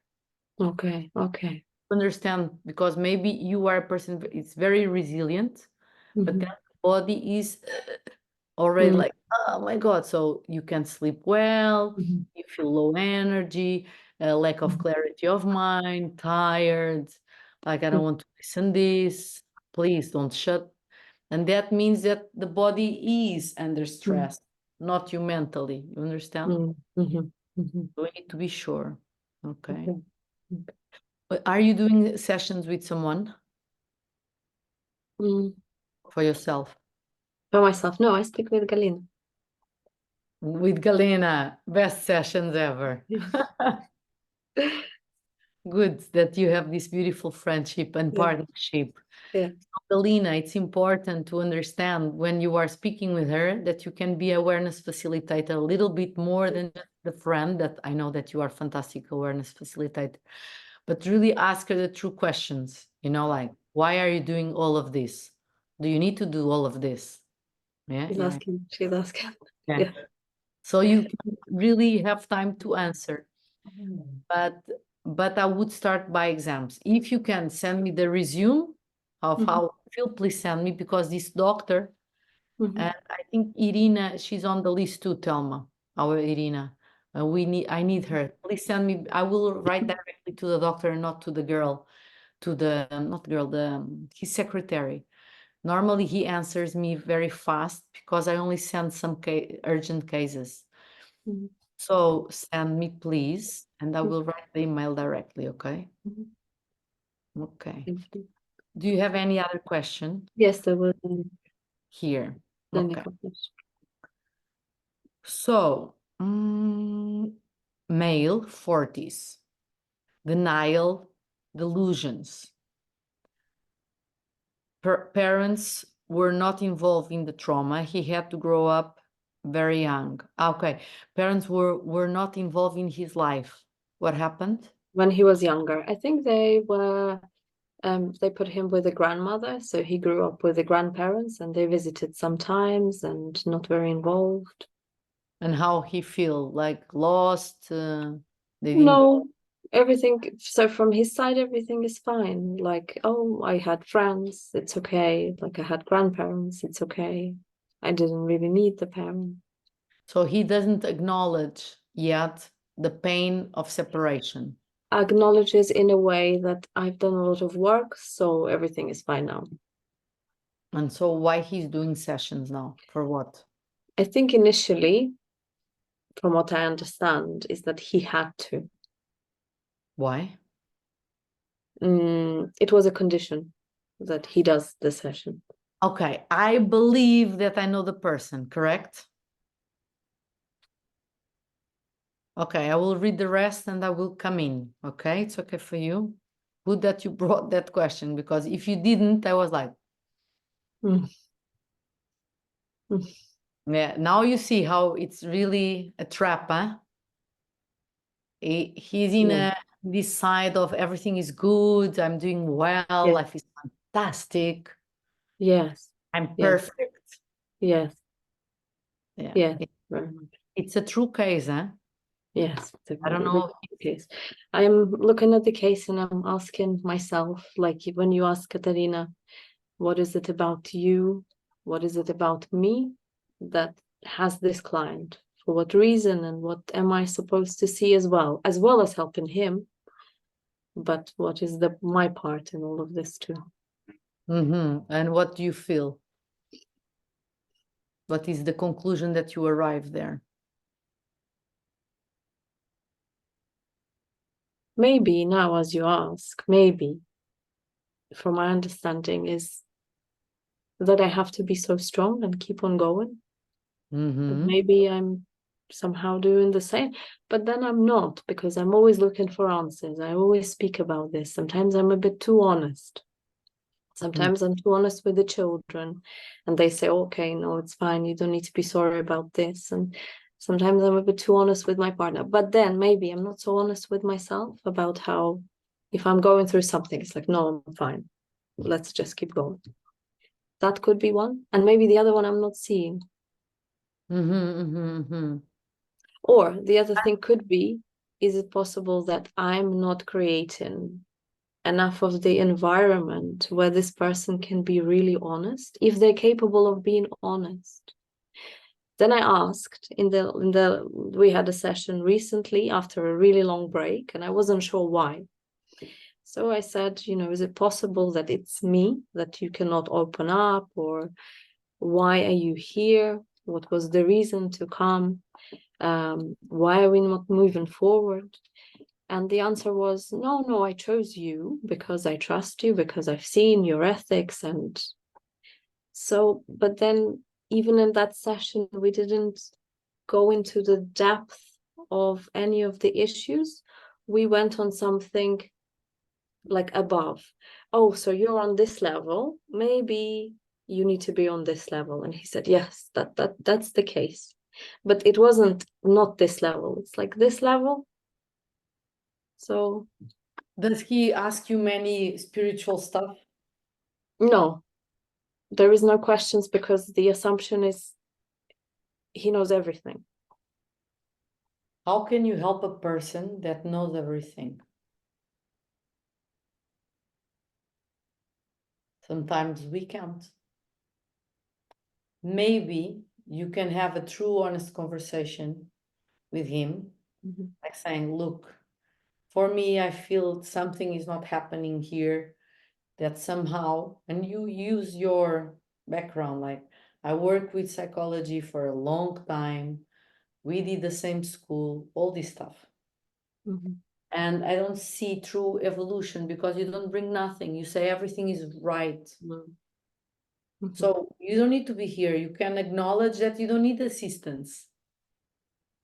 Okay. Understand, because maybe you are a person, it's very resilient, but then the body is already like, oh my God. So you can sleep well, you feel low energy, lack of clarity of mind, tired, like I don't want to listen this, please don't shut. And that means that the body is under stress, not you mentally. You understand? We need to be sure. Okay. Are you doing sessions with someone? For yourself? For myself, no, I speak with Galina. With Galina, best sessions ever. Good that you have this beautiful friendship and partnership. Yeah. Galina, it's important to understand when you are speaking with her that you can be awareness facilitator a little bit more than just the friend, that I know that you are fantastic awareness facilitator, but really ask her the true questions, you know, like, why are you doing all of this? Do you need to do all of this? Yeah, She's asking. Yeah. So you can really have time to answer. But I would start by exams. If you can send me the resume of how you feel, please send me, because this doctor, and I think Irina, she's on the list too, Telma, our Irina. I need her. Please send me. I will write directly to the doctor, not to the girl, to the, not girl, his secretary. Normally he answers me very fast because I only send some urgent cases. So send me, please, and I will write the email directly, okay? Okay. Do you have any other question? Yes, there was Here. Okay. So, male, 40s, denial, delusions. Parents were not involved in the trauma. He had to grow up very young. Okay, parents were not involved in his life. What happened? When he was younger, I think they were, they put him with a grandmother, so he grew up with the grandparents, and they visited sometimes and not very involved. And how he feel? Like lost? No, everything. So from his side, everything is fine. Like, oh, I had friends, it's okay. Like I had grandparents, it's okay. I didn't really need the parent. So he doesn't acknowledge yet the pain of separation. Acknowledges in a way that I've done a lot of work, so everything is fine now. And so why he's doing sessions now? For what? I think initially, from what I understand, is that he had to. Why? It was a condition that he does the session. Okay, I believe that I know the person, correct? Okay, I will read the rest and I will come in. Okay, it's okay for you? Good that you brought that question, because if you didn't, I was like, Mm. yeah, now you see how it's really a trap, huh? He's in Yeah. this side of everything is good, I'm doing well, Yeah. life is fantastic, Yes. I'm Yes. perfect. Yes. Yeah, Yes. Very much. it's a true case, huh? Yes. I don't know. Case. I'm looking at the case and I'm asking myself, like when you ask Katarina, what is it about you? What is it about me that has this client? For what reason? And what am I supposed to see as well as helping him? But what is my part in all of this too? And what do you feel? What is the conclusion that you arrive there? Maybe now, as you ask, maybe from my understanding is that I have to be so strong and keep on going. Maybe I'm somehow doing the same, but then I'm not, because I'm always looking for answers. I always speak about this. Sometimes I'm a bit too honest. Sometimes I'm too honest with the children and they say, okay, no, it's fine. You don't need to be sorry about this. And sometimes I'm a bit too honest with my partner, but then maybe I'm not so honest with myself about how, if I'm going through something, it's like, no, I'm fine. Let's just keep going. That could be one. And maybe the other one I'm not seeing. Or the other thing could be, is it possible that I'm not creating enough of the environment where this person can be really honest, if they're capable of being honest? Then I asked we had a session recently after a really long break and I wasn't sure why. So I said, is it possible that it's me, that you cannot open up, or why are you here? What was the reason to come? Why are we not moving forward? And the answer was, no, I chose you because I trust you, because I've seen your ethics. And so, but then even in that session, we didn't go into the depth of any of the issues. We went on something like above. Oh, so you're on this level, maybe you need to be on this level. And he said, yes, that's the case. But it wasn't not this level, it's like this level. So does he ask you many spiritual stuff? No, there is no questions, because the assumption is he knows everything. How can you help a person that knows everything? Sometimes we can't. Maybe you can have a true, honest conversation with him, like saying, look, for me, I feel something is not happening here, that somehow, and you use your background, like, I work with psychology for a long time, we did the same school, all this stuff. And I don't see true evolution because you don't bring nothing. You say everything is right. So you don't need to be here. You can acknowledge that you don't need assistance,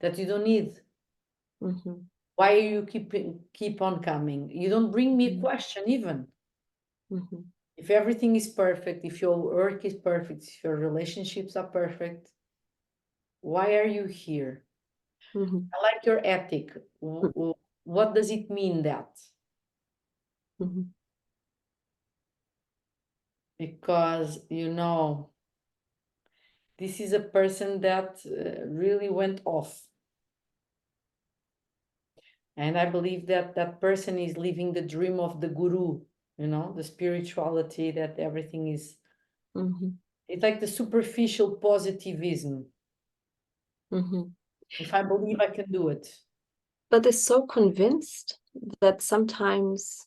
that you don't need. Why are you keep on coming? You don't bring me a question even. If everything is perfect, if your work is perfect, if your relationships are perfect, why are you here? I like your ethic. What does it mean that? Because, this is a person that really went off. And I believe that that person is living the dream of the guru, the spirituality, that everything is, it's like the superficial positivism. if I believe I can do it. But is so convinced that sometimes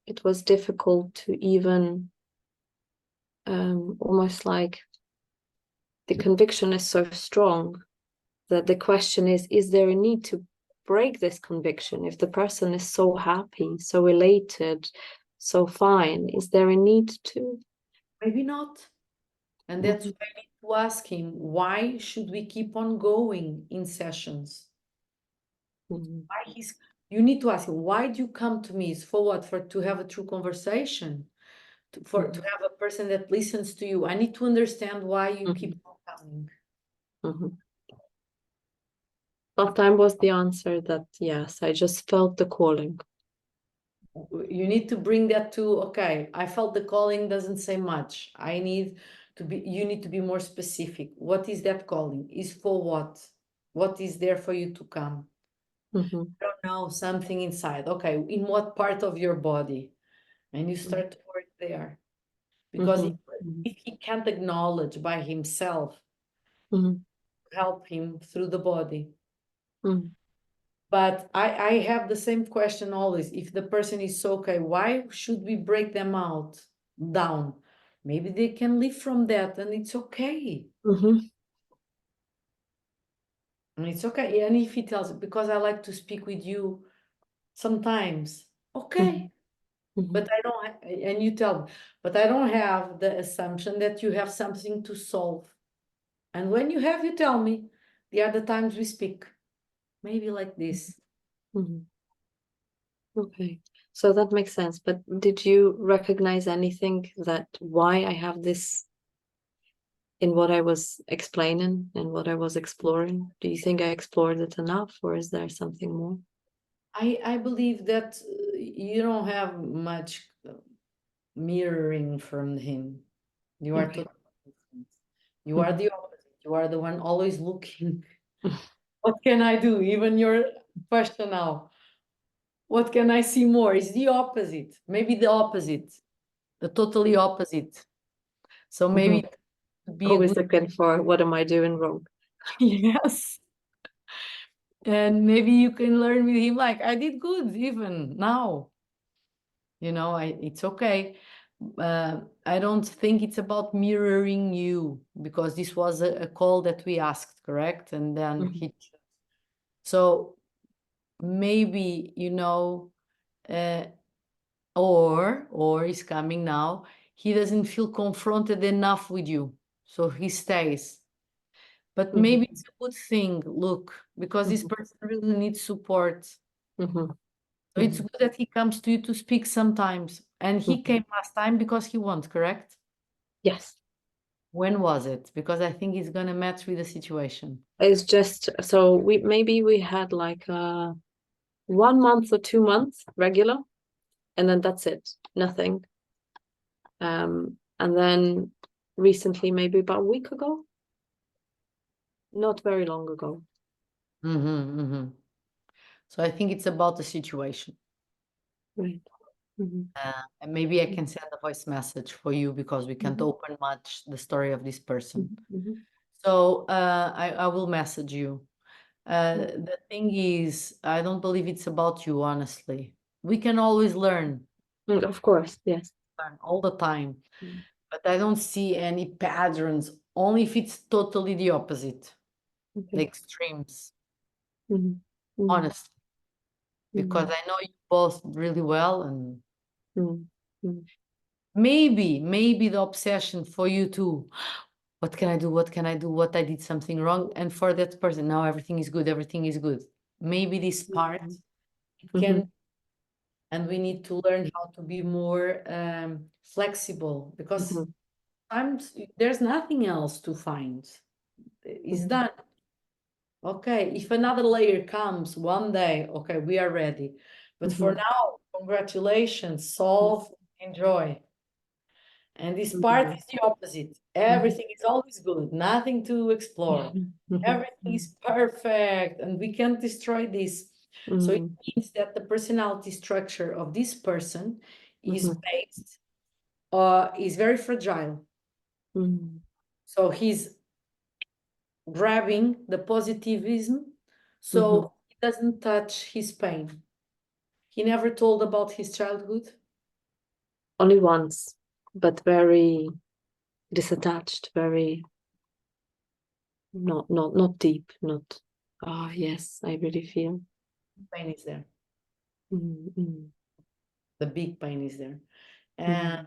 it was difficult to even almost like the conviction is so strong that the question is there a need to break this conviction? If the person is so happy, so elated, so fine, is there a need to? Maybe not. And that's why I need to ask him, why should we keep on going in sessions? Why you need to ask him, why do you come to me? Is for what? For to have a true conversation, to have a person that listens to you. I need to understand why you keep on coming. Last time was the answer that yes, I just felt the calling. You need to bring that to, okay, I felt the calling doesn't say much. I need to be, you need to be more specific. What is that calling? Is for what? What is there for you to come? I don't know, something inside. Okay, in what part of your body? And you start to work there. Because if he can't acknowledge by himself, help him through the body. But I have the same question always. If the person is so okay, why should we break them out down? Maybe they can live from that and it's okay. And it's okay. And if he tells, because I like to speak with you sometimes, okay. But I don't, and you tell me, but I don't have the assumption that you have something to solve. And when you have, you tell me. The other times we speak, maybe like this. Okay, so that makes sense. But did you recognize anything that why I have this in what I was explaining and what I was exploring? Do you think I explored it enough, or is there something more? I believe that you don't have much mirroring from him. You are totally different. You are the opposite. You are the one always looking. What can I do? Even your question now. What can I see more? It's the opposite. Maybe the opposite. The totally opposite. So maybe be a Always good, looking for what am I doing wrong? yes. And maybe you can learn with him, like, I did good even now. You know, it's okay. I don't think it's about mirroring you, because this was a call that we asked, correct? And then he, so maybe, you know, or he's coming now, he doesn't feel confronted enough with you, so he stays. But maybe it's a good thing, look, because this person really needs support. So it's good that he comes to you to speak sometimes. And he came last time because he wants, correct? Yes. When was it? Because I think it's gonna match with the situation. It's just so we had like 1 month or 2 months regular, and then that's it, nothing. And then recently, maybe about a week ago, not very long ago. So I think it's about the situation. Right. And maybe I can send a voice message for you, because we can't open much the story of this person. So I will message you. The thing is, I don't believe it's about you, honestly. We can always learn. Of course, yes. Learn all the time. But I don't see any patterns, only if it's totally the opposite. The extremes. Honestly. Because I know you both really well, and maybe the obsession for you too. What can I do? What can I do? What I did something wrong? And for that person, now everything is good. Everything is good. Maybe this part it can, and we need to learn how to be more flexible, because sometimes there's nothing else to find. It's done. Okay, if another layer comes one day, okay, we are ready. But for now, congratulations, solve, enjoy. And this part is the opposite. Everything is always good, nothing to explore. Everything is perfect, and we can't destroy this. So it means that the personality structure of this person is based, is very fragile. So he's grabbing the positivism So he doesn't touch his pain. He never told about his childhood. Only once, but very disattached, very not deep, not, oh yes, I really feel. Pain is there. Mm. The big pain is there. Mm.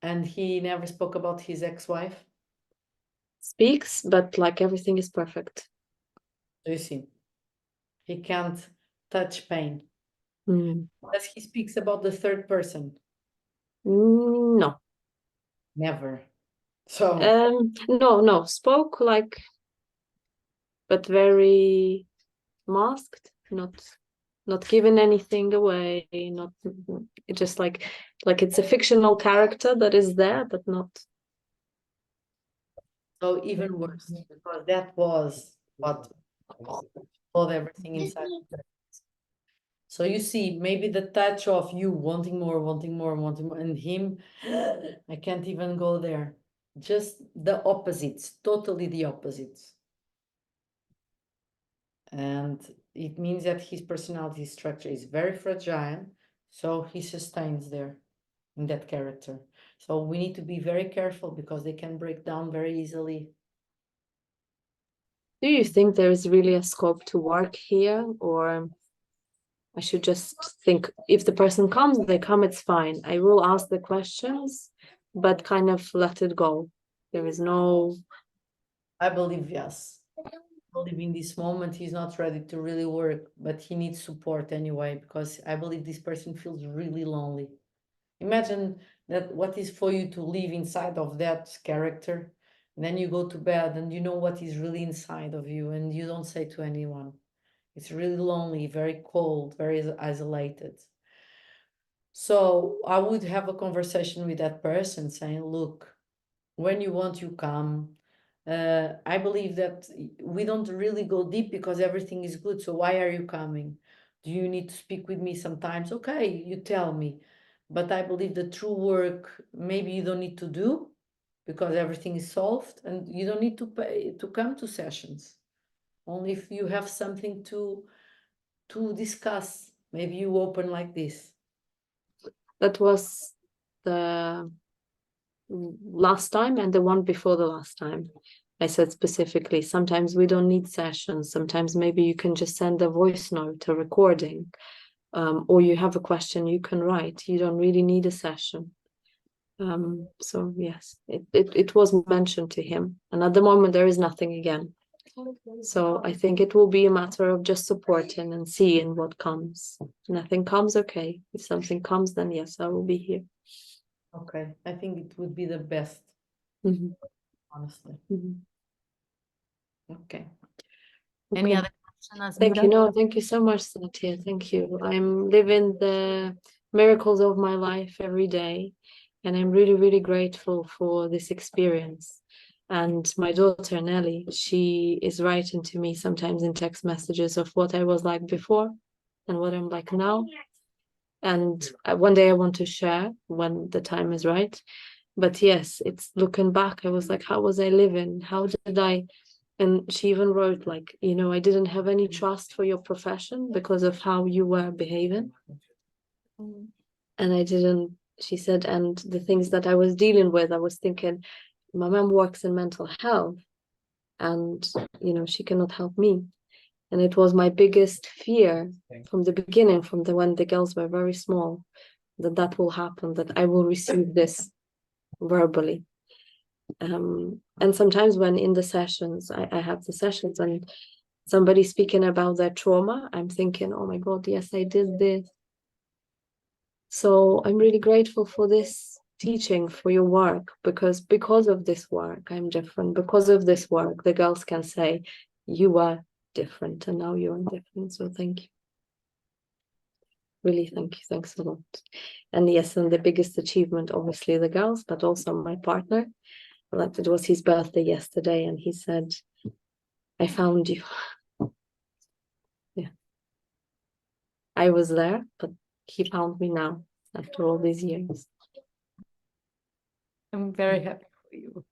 And he never spoke about his ex-wife. Speaks, but like everything is perfect. Do you see? He can't touch pain. Mm. As he speaks about the third person. No. Never. So No, spoke like, but very masked, not giving anything away, not just like it's a fictional character that is there, but not. so even worse, because that was what hold everything inside. So you see, maybe the touch of you wanting more, and him, I can't even go there. Just the opposites, totally the opposites. And it means that his personality structure is very fragile, so he sustains there in that character. So we need to be very careful because they can break down very easily. Do you think there is really a scope to work here, or I should just think if the person comes, they come, it's fine. I will ask the questions, but kind of let it go. There is no. I believe yes. I believe in this moment he's not ready to really work, but he needs support anyway, because I believe this person feels really lonely. Imagine that what is for you to live inside of that character, and then you go to bed and you know what is really inside of you and you don't say to anyone. It's really lonely, very cold, very isolated. So I would have a conversation with that person saying, look, when you want, you come. I believe that we don't really go deep because everything is good. So why are you coming? Do you need to speak with me sometimes? Okay, you tell me. But I believe the true work, maybe you don't need to do because everything is solved and you don't need to pay to come to sessions. Only if you have something to discuss. Maybe you open like this. That was the last time and the one before the last time. I said specifically, sometimes we don't need sessions. Sometimes maybe you can just send a voice note, a recording, or you have a question you can write. You don't really need a session. So yes, it was mentioned to him. And at the moment, there is nothing again. So I think it will be a matter of just supporting and seeing what comes. If nothing comes, okay. If something comes, then yes, I will be here. Okay, I think it would be the best, honestly. Okay. Any other question? Thank you. No, thank you so much, Satya. Thank you. I'm living the miracles of my life every day, and I'm really, really grateful for this experience. And my daughter, Nelly, she is writing to me sometimes in text messages of what I was like before and what I'm like now. And one day I want to share when the time is right. But yes, it's looking back, I was like, how was I living? How did I? And she even wrote like, I didn't have any trust for your profession because of how you were behaving. And I didn't, she said, and the things that I was dealing with, I was thinking, my mom works in mental health and, she cannot help me. And it was my biggest fear from the beginning, when the girls were very small, that will happen, that I will receive this verbally. And sometimes when in the sessions, I have the sessions and somebody speaking about their trauma, I'm thinking, oh my God, yes, I did this. So I'm really grateful for this teaching, for your work, because of this work, I'm different. Because of this work, the girls can say, you are different and now you're different. So thank you. Really, thank you. Thanks a lot. And yes, and the biggest achievement, obviously the girls, but also my partner. Like it was his birthday yesterday and he said, I found you. Yeah. I was there, but he found me now after all these years. I'm very happy for you.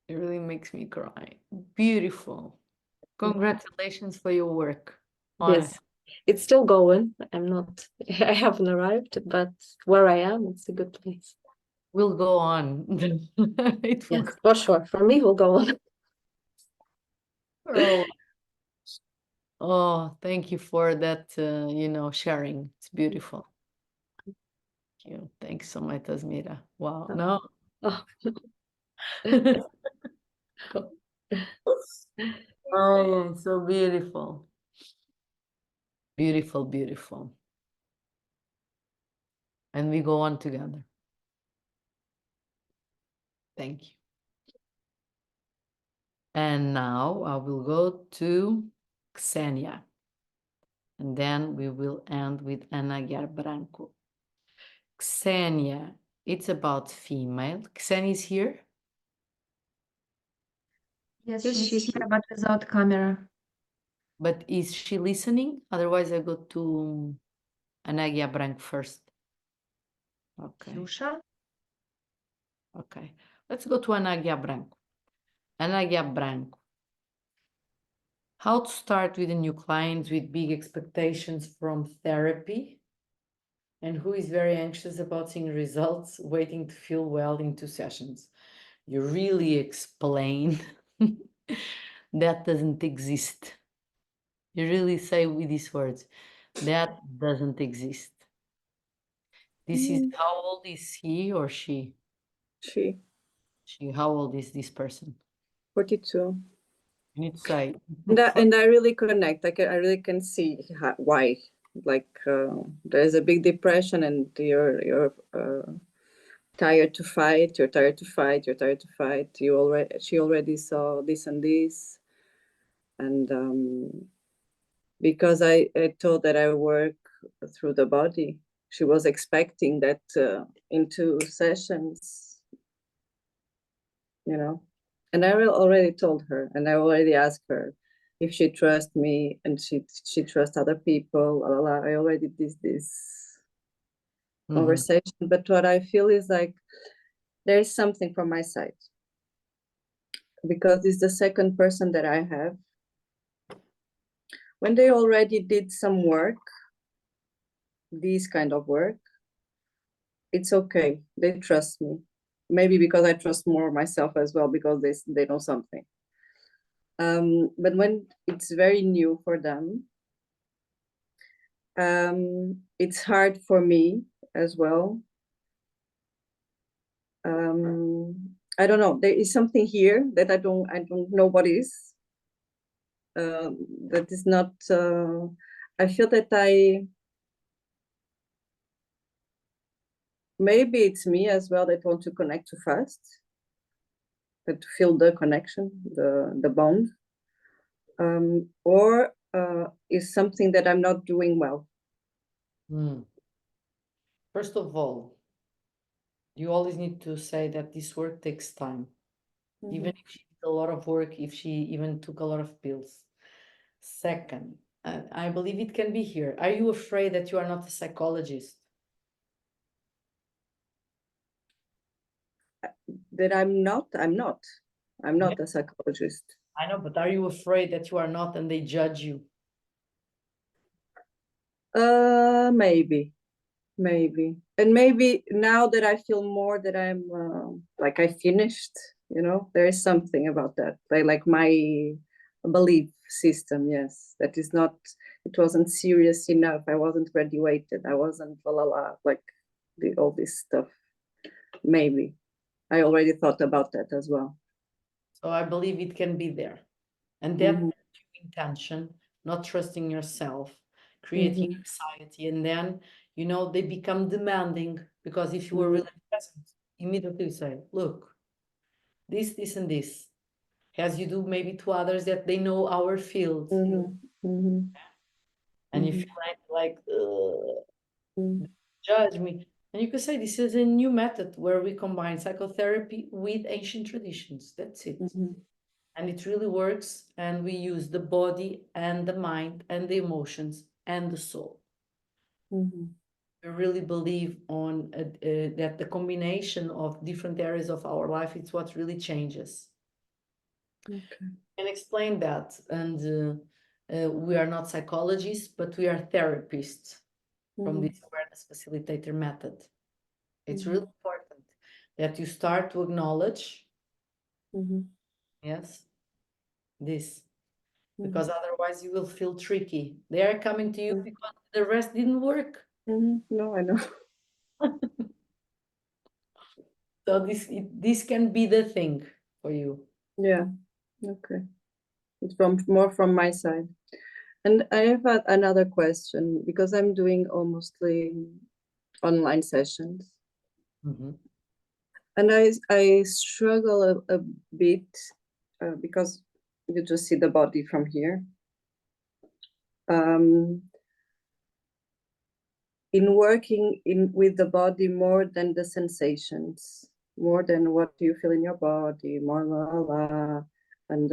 It really makes me cry. Beautiful. Congratulations for your work. Yes, it's still going. I'm not, I haven't arrived, but where I am, it's a good place. We'll go on. It will Yes, for sure. For me, we'll go on. grow. Oh, thank you for that, sharing. It's beautiful. Thank you. Thanks so much, Asmira. Wow. No. Oh. Oh, so beautiful. Beautiful, beautiful. And we go on together. Thank you. And now I will go to Xenia. And then we will end with Ana Branco. Xenia, it's about female. Xenia is here, Yes, Yes, she's she's here, here. but without camera. but is she listening? Otherwise, I go to Ana Branco first. Okay. Ksusha? Okay. Let's go to Ana Branco. Ana Branco. How to start with a new client with big expectations from therapy and who is very anxious about seeing results, waiting to feel well in 2 sessions. You really explain that doesn't exist. You really say with these words, that doesn't exist. This is, how old is he or she? She, She, how old is this person? 42. You need to say. And I really connect. I really can see why. Like there's a big depression, and you're tired to fight. You're tired to fight. You're tired to fight. She already saw this and this, and because I told that I work through the body, she was expecting that in 2 sessions, you know. And I already told her, and I already asked her if she trusts me, and she trusts other people. La, la, la. I already did this conversation, but what I feel is like there is something from my side, because it's the second person that I have. When they already did some work, this kind of work, it's okay. They trust me. Maybe because I trust more myself as well, because they know something. But when it's very new for them, it's hard for me as well. I don't know. There is something here that I don't know what is. That is not. I feel that maybe it's me as well that want to connect too fast, that to feel the connection, the bond, or is something that I'm not doing well. First of all, you always need to say that this work takes time. Even if she did a lot of work, if she even took a lot of pills. Second, I believe it can be here. Are you afraid that you are not a psychologist? That I'm not a psychologist. I know, but are you afraid that you are not and they judge you? Maybe, and maybe now that I feel more that I'm like I finished, there is something about that, like my belief system. Yes, that is not. It wasn't serious enough. I wasn't graduated. I wasn't like all this stuff. Maybe I already thought about that as well. So I believe it can be there. And that intention, not trusting yourself, creating anxiety, and then, they become demanding, because if you were really present, immediately you say, look, this, and this, as you do maybe to others that they know our field. And if you like, judge me, and you could say this is a new method where we combine psychotherapy with ancient traditions. That's it. And it really works, and we use the body and the mind and the emotions and the soul. We really believe that the combination of different areas of our life, it's what really changes. Okay. Can explain that. And we are not psychologists, but we are therapists from Mhm. this awareness facilitator method. It's Mhm. really important that you start to acknowledge, Mhm. yes, this, Mhm. because otherwise you will feel tricky. They are coming to you Mhm. because the rest didn't work. Mhm. No, I know. So this can be the thing for you. Yeah. Okay. It's from more from my side. And I have another question because I'm doing mostly online sessions, Mhm. and I struggle a bit because you just see the body from here. Um, in working in with the body more than the sensations, more than what you feel in your body, more la la, and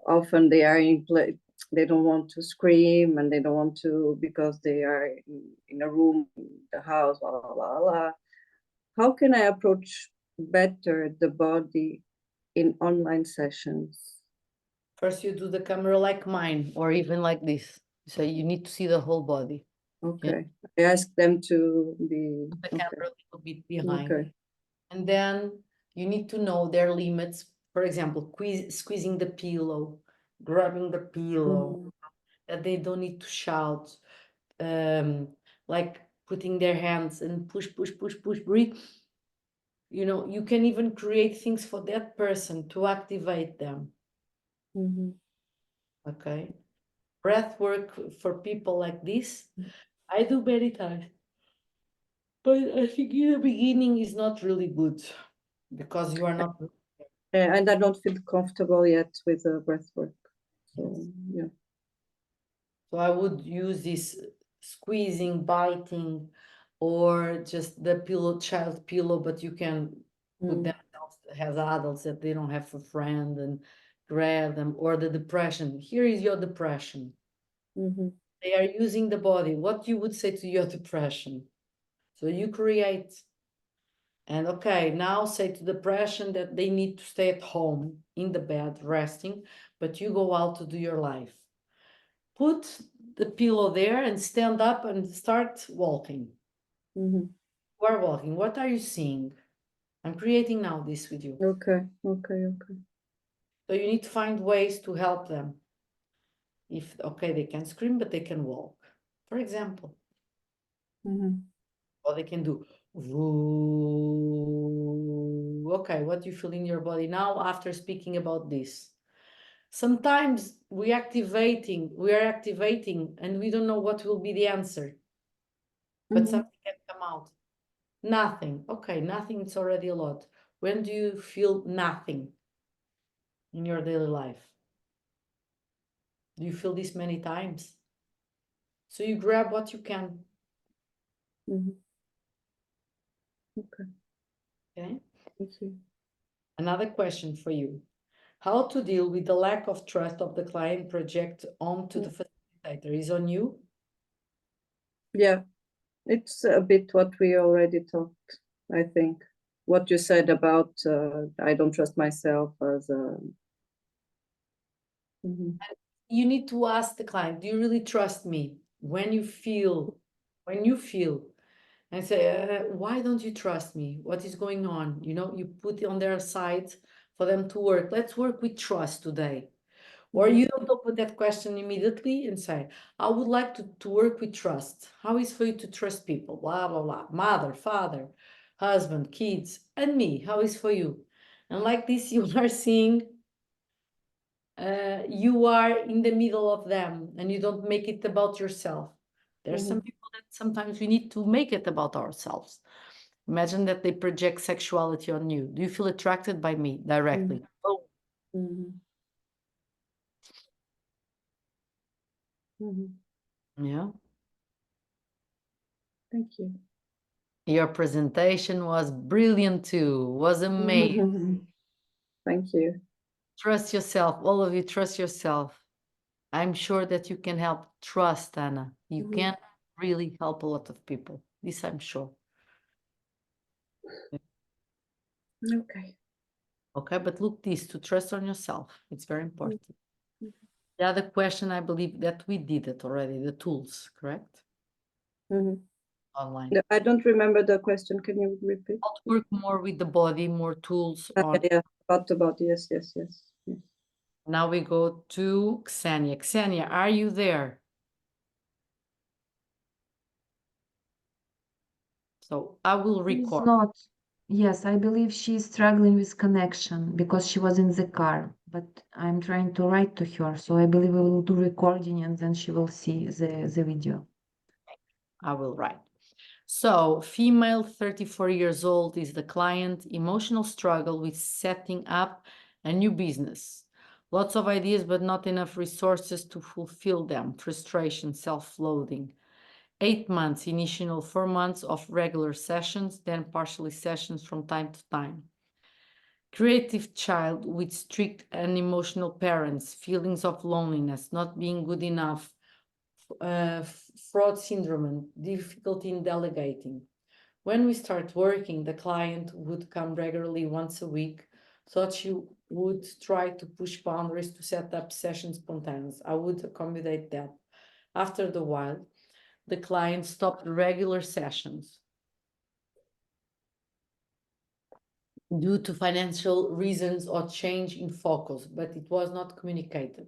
often they are in play. They don't want to scream and they don't want to because they are in a room, in the house, la la la la. How can I approach better the body in online sessions? First, you do the camera like mine, or even like this. So you need to see the whole body. Okay. I ask them to be The okay. camera a little bit behind. Okay. And then you need to know their limits. For example, squeezing the pillow, grabbing the pillow, Mhm. that they don't need to shout, like putting their hands and push, push, push, push, breathe. You know, you can even create things for that person to activate them. Mhm. Okay. Breath work for people like this, I do many times. But I think in the beginning is not really good because you are not. And I don't feel comfortable yet with the breath work. So Yes. yeah. So I would use this squeezing, biting, or just the pillow, child pillow, but you can put Mm. themselves as adults that they don't have a friend and grab them, or the depression. Here is your depression. Mhm. They are using the body. What you would say to your depression? So you create. And okay, now say to depression that they need to stay at home in the bed resting, but you go out to do your life. Put the pillow there and stand up and start walking. Mhm. You are walking. What are you seeing? I'm creating now this with you. Okay. Okay. Okay. So you need to find ways to help them. If, okay, they can scream, but they can walk, for example. Mhm. Or they can do, "Voo." Okay, what do you feel in your body now after speaking about this? Sometimes we are activating and we don't know what will be the answer, but Mhm. something can come out. Nothing. Okay, nothing, it's already a lot. When do you feel nothing in your daily life? Do you feel this many times? So you grab what you can, Mhm. Okay. okay? Thank you. Another question for you. How to deal with the lack of trust of the client project onto the facilitator is on you? Yeah, it's a bit what we already talked, I think. What you said about I don't trust myself as a. Mhm. You need to ask the client, do you really trust me? When you feel, and say, why don't you trust me? What is going on? You know, you put it on their side for them to work. Let's work with trust today. Or you don't open that question immediately and say, I would like to work with trust. How is for you to trust people? Blah, blah, blah. Mother, father, husband, kids, and me. How is for you? And like this, you are seeing you are in the middle of them and you don't make it about yourself. There's some people that sometimes we need to make it about ourselves. Imagine that they project sexuality on you. Do you feel attracted by me directly? Oh, Mhm. Mhm. yeah. Thank you. Your presentation was brilliant too. Was amazing. Thank you. Trust yourself. All of you, trust yourself. I'm sure that you can help. Trust, Anna. You Mhm. can really help a lot of people. This I'm sure. Okay. Okay, but look this, to trust on yourself. It's very important. Mhm. The other question, I believe that we did it already, the tools, correct? Mhm. Online. No, I don't remember the question. Can you repeat? How to work more with the body, more tools Ah, on. yeah, about yes, yes, yes. Yes. Now we go to Ksenia. Ksenia, are you there? So I will She's record. not. Yes, I believe she's struggling with connection because she was in the car, but I'm trying to write to her. So I believe we will do recording and then she will see the video. I will write. So, female, 34 years old, is the client. Emotional struggle with setting up a new business. Lots of ideas, but not enough resources to fulfill them. Frustration, self-loathing. 8 months, initial 4 months of regular sessions, then partially sessions from time to time. Creative child with strict and emotional parents, feelings of loneliness, not being good enough, fraud syndrome, difficulty in delegating. When we start working, the client would come regularly once a week, so that she would try to push boundaries to set up sessions spontaneous. I would accommodate that. After the while, the client stopped regular sessions due to financial reasons or change in focus, but it was not communicated.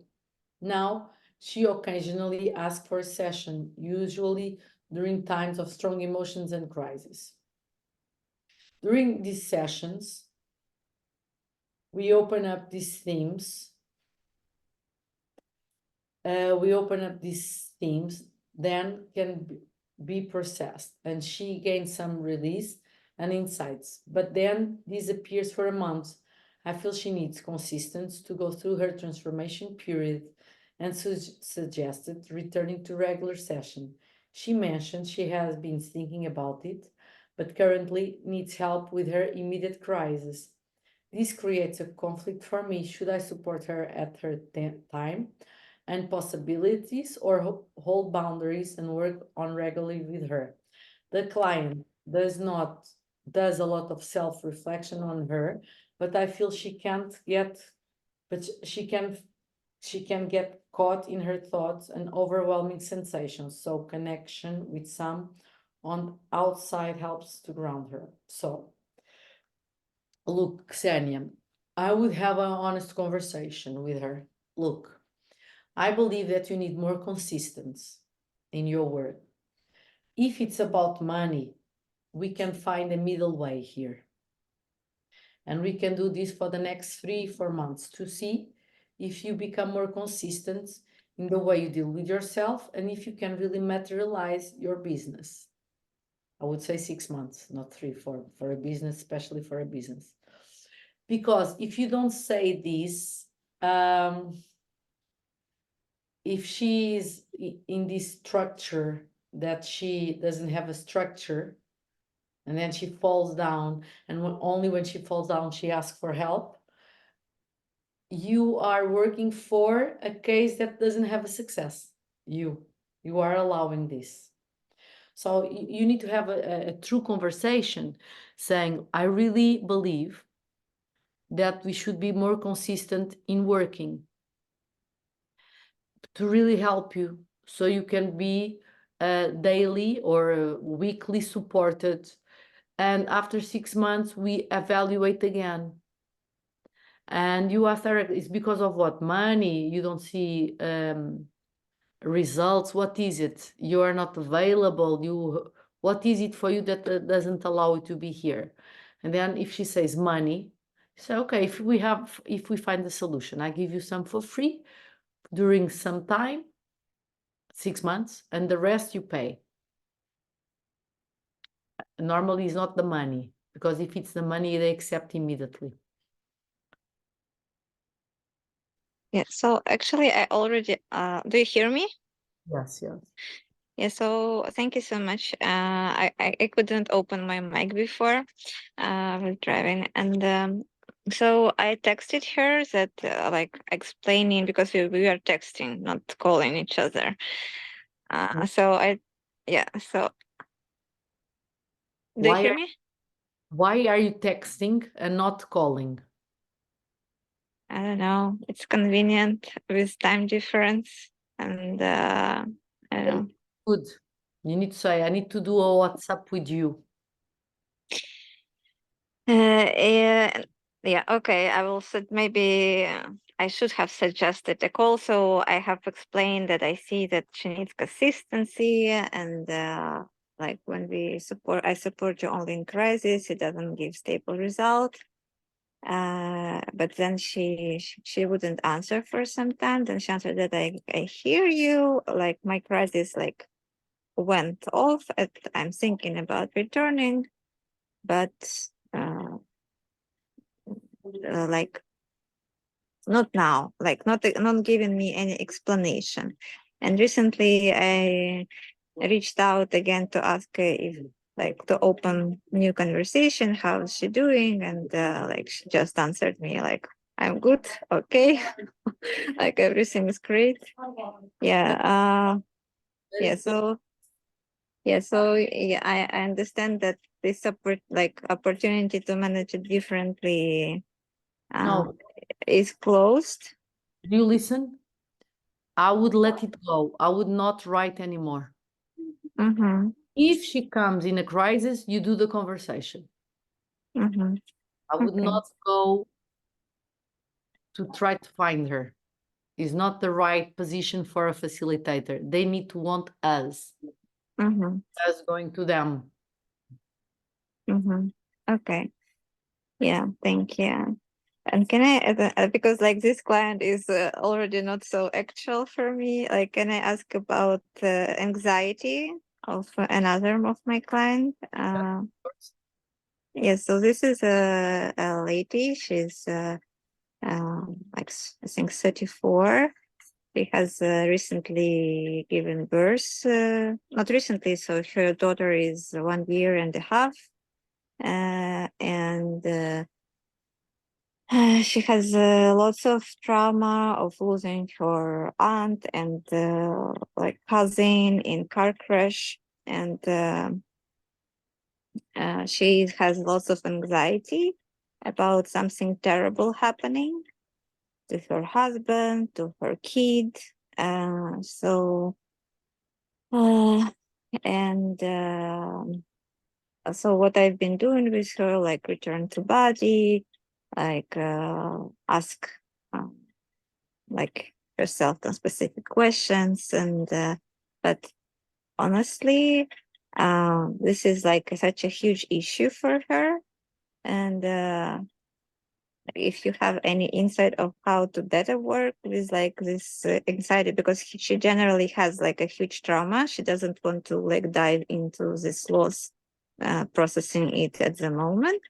Now, she occasionally asks for a session, usually during times of strong emotions and crisis. During these sessions, we open up these themes. Then can be processed, and she gains some release and insights, but then disappears for a month. I feel she needs consistency to go through her transformation period and suggested returning to regular session. She mentioned she has been thinking about it, but currently needs help with her immediate crisis. This creates a conflict for me. Should I support her at her time and possibilities, or hold boundaries and work on regularly with her? The client does a lot of self-reflection on her, but I feel she can't get, but she can get caught in her thoughts and overwhelming sensations. So connection with some on outside helps to ground her. So look, Ksenia, I would have an honest conversation with her. Look, I believe that you need more consistency in your work. If it's about money, we can find a middle way here. And we can do this for the next 3-4 months to see if you become more consistent in the way you deal with yourself and if you can really materialize your business. I would say 6 months, not 3-4, for a business, especially for a business. Because if you don't say this, if she is in this structure that she doesn't have a structure, and then she falls down, and only when she falls down she asks for help, you are working for a case that doesn't have a success. You are allowing this. So you need to have a true conversation saying, I really believe that we should be more consistent in working to really help you, so you can be daily or weekly supported. And after 6 months, we evaluate again. And you ask her, it's because of what? Money? You don't see results? What is it? You are not available. What is it for you that doesn't allow you to be here? And then if she says money, say, okay, if we find a solution, I give you some for free during some time, 6 months, and the rest you pay. Normally it's not the money, because if it's the money, they accept immediately. Yeah, so actually I already do you hear me? Yes. Yeah, so thank you so much. I couldn't open my mic before I was driving, and so I texted her that like explaining, because we are texting, not calling each other. So so do you hear me? Why are you texting and not calling? I don't know, it's convenient with time difference, and I don't know. Good. You need to say, I need to do a WhatsApp with you. Yeah, okay. I will maybe I should have suggested a call. So I have explained that I see that she needs consistency, and like when I support you only in crisis, it doesn't give stable result. But then she wouldn't answer for some time. Then she answered that I hear you. Like my crisis like went off. I'm thinking about returning, but. Like not now, like not giving me any explanation. And recently I reached out again to ask her if like to open new conversation, how's she doing, and like she just answered me like I'm good, okay. Like everything is great. Yeah yeah so yeah, I understand that this opportunity to manage it differently No, is closed. do you listen? I would let it go. I would not write anymore. Mm-hmm. If she comes in a crisis, you do the conversation. Mm-hmm. I would Okay. not go to try to find her. It's not the right position for a facilitator. They need to want us, Mm-hmm. us going to them. Mm-hmm. Okay. Yeah, thank you. And can I, because like this client is already not so actual for me, like can I ask about anxiety of another of my client? Yeah, so this is a lady. She's like I think 34. She has recently given birth, not recently, so her daughter is 1 year and a half. And she has lots of trauma of losing her aunt and like cousin in car crash. And she has lots of anxiety about something terrible happening to her husband, to her kid. So and so what I've been doing with her, like return to body, like ask like herself some specific questions, and but honestly, this is like such a huge issue for her, and if you have any insight of how to better work with like this anxiety, because she generally has like a huge trauma, she doesn't want to like dive into this loss, processing it at the moment,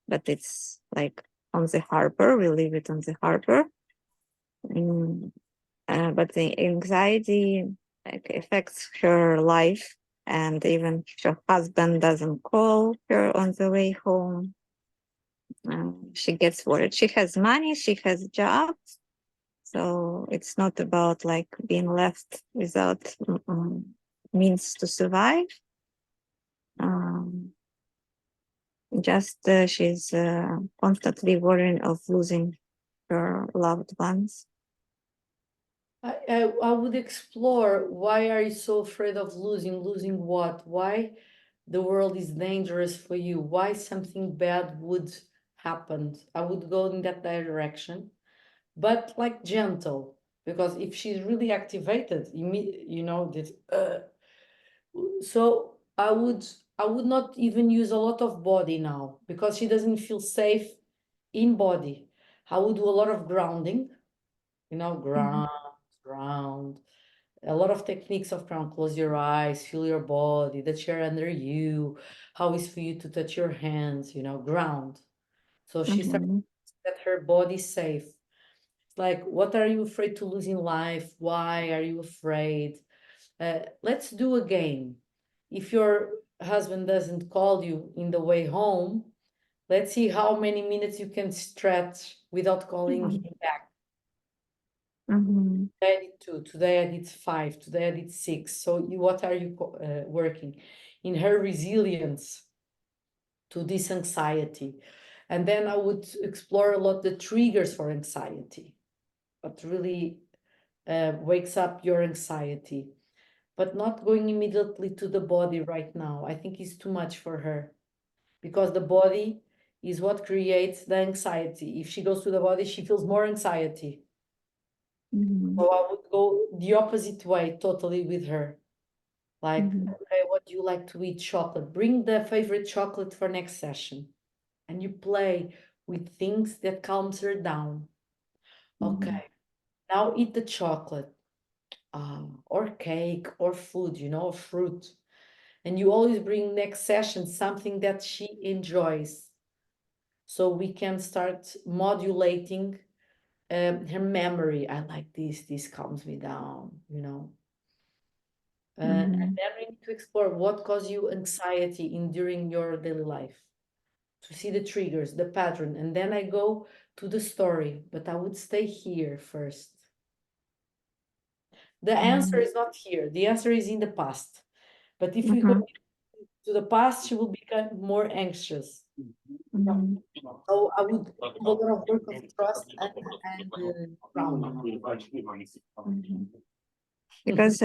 but it's like on the harbor, we leave it on the harbor. But the anxiety like affects her life, and even her husband doesn't call her on the way home. She gets worried. She has money, she has jobs, so it's not about like being left without means to survive. Just she's constantly worrying of losing her loved ones. I would explore, why are you so afraid of losing what? Why the world is dangerous for you? Why something bad would happen? I would go in that direction, but like gentle, because if she's really activated, you know this. So I would not even use a lot of body now, because she doesn't feel safe in body. I would do a lot of grounding, ground, a lot of techniques of ground. Close your eyes, feel your body, the chair under you, how is for you to touch your hands, ground. So she starts to get her body safe. It's like, what are you afraid to lose in life? Why are you afraid? Let's do a game. If your husband doesn't call you in the way home, let's see how many minutes you can stretch without calling him back. Today I did 2, today I did 5, today I did 6. So what are you working? In her resilience to this anxiety. And then I would explore a lot the triggers for anxiety, what really wakes up your anxiety, but not going immediately to the body right now. I think it's too much for her, because the body is what creates the anxiety. If she goes to the body, she feels more anxiety. So I would go the opposite way totally with her. Like, okay, what do you like to eat? Chocolate. Bring the favorite chocolate for next session. And you play with things that calms her down. Okay, now eat the chocolate, or cake, or food, or fruit. And you always bring next session something that she enjoys. So we can start modulating her memory. I like this calms me down, And then we need to explore what causes you anxiety during your daily life, to see the triggers, the pattern, and then I go to the story, but I would stay here first. The answer is not here. The answer is in the past. But if we go to the past, she will become more anxious. So I would do a lot of work of trust and grounding. Because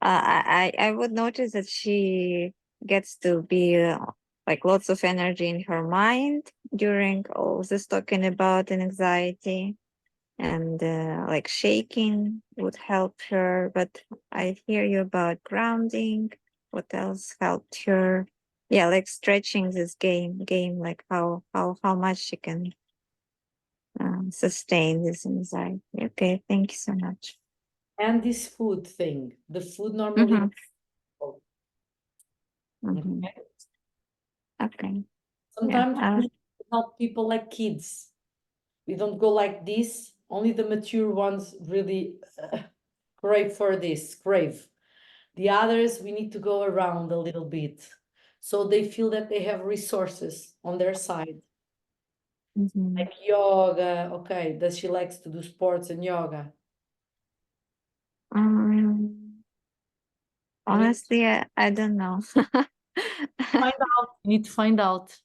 I would notice that she gets to be like lots of energy in her mind during all this talking about anxiety, and like shaking would help her. But I hear you about grounding. What else helped her? Yeah, like stretching this game, like how much she can sustain this anxiety. Okay, thank you so much. And this food thing, the food normally. Okay. Okay. Sometimes we help people like kids. We don't go like this. Only the mature ones really crave for this, crave. The others, we need to go around a little bit, so they feel that they have resources on their side. Like yoga. Okay, does she likes to do sports and yoga? Honestly, I don't know. Find out. You need to find out.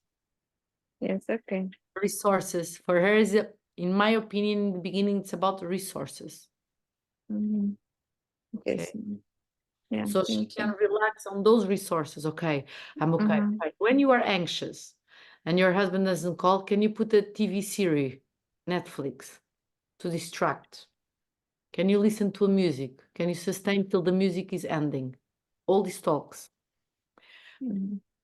Yes, okay. Resources for her is, in my opinion, in the beginning, it's about resources. Yes. Yeah, So she can relax on those resources. Okay, I'm okay. Right. When you are anxious and your husband doesn't call, can you put a TV series, Netflix, to distract? Can you listen to a music? Can you sustain till the music is ending? All these talks.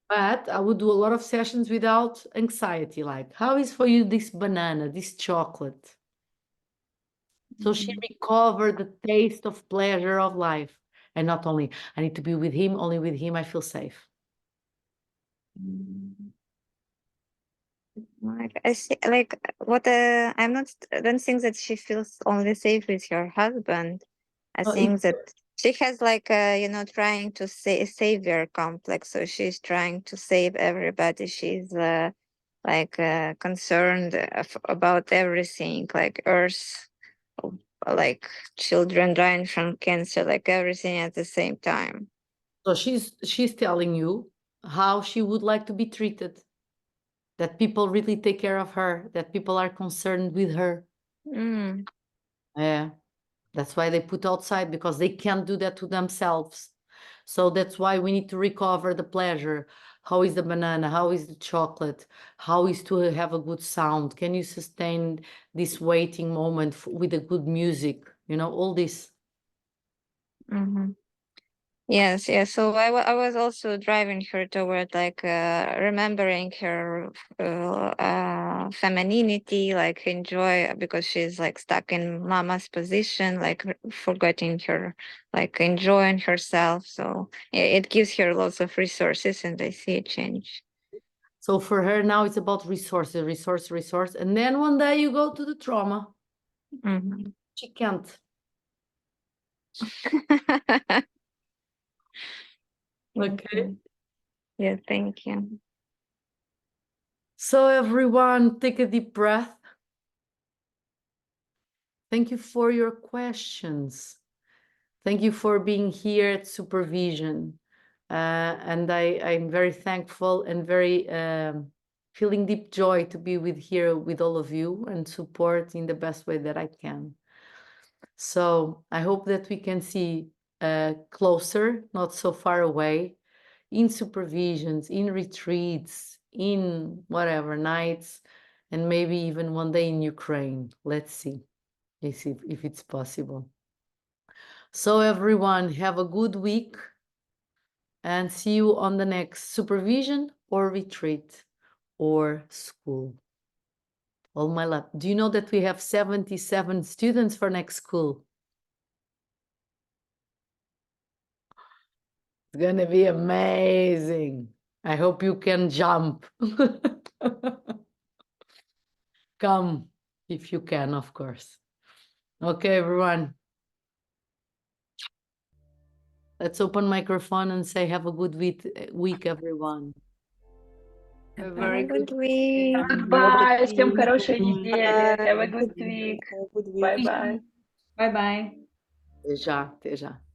But I would do a lot of sessions without anxiety, like, how is for you this banana, this chocolate? So she recovered the taste of pleasure of life. And not only, I need to be with him, only with him I feel safe. Like I see, like what I'm not. I don't think that she feels only safe with her husband. I think that she has like trying to savior complex. So she's trying to save everybody. She's concerned about everything, like Earth, like children dying from cancer, like everything at the same time. So she's telling you how she would like to be treated, that people really take care of her, that people are concerned with her. Yeah, that's why they put outside, because they can't do that to themselves. So that's why we need to recover the pleasure. How is the banana? How is the chocolate? How is to have a good sound? Can you sustain this waiting moment with a good music? All this. Yes. So I was also driving her toward like remembering her femininity, like enjoy, because she's like stuck in mama's position, like forgetting her, like enjoying herself. So it gives her lots of resources, and I see a change. So for her now it's about resources, resource. And then one day you go to the trauma. She can't. Okay. Yeah, thank you. So everyone, take a deep breath. Thank you for your questions. Thank you for being here at Supervision. And I'm very thankful and very feeling deep joy to be here with all of you and support in the best way that I can. So I hope that we can see closer, not so far away, in supervisions, in retreats, in whatever nights, and maybe even one day in Ukraine. Let's see if it's possible. So everyone, have a good week and see you on the next supervision or retreat or school. All my love. Do you know that we have 77 students for next school? It's gonna be amazing. I hope you can jump. Come if you can, of course. Okay, everyone. Let's open microphone and say have a good week, everyone. Have a good week. Bye. Всем хорошей Bye. недели. Have a good week. Have a good week. Bye bye. Bye bye. Até já, até já.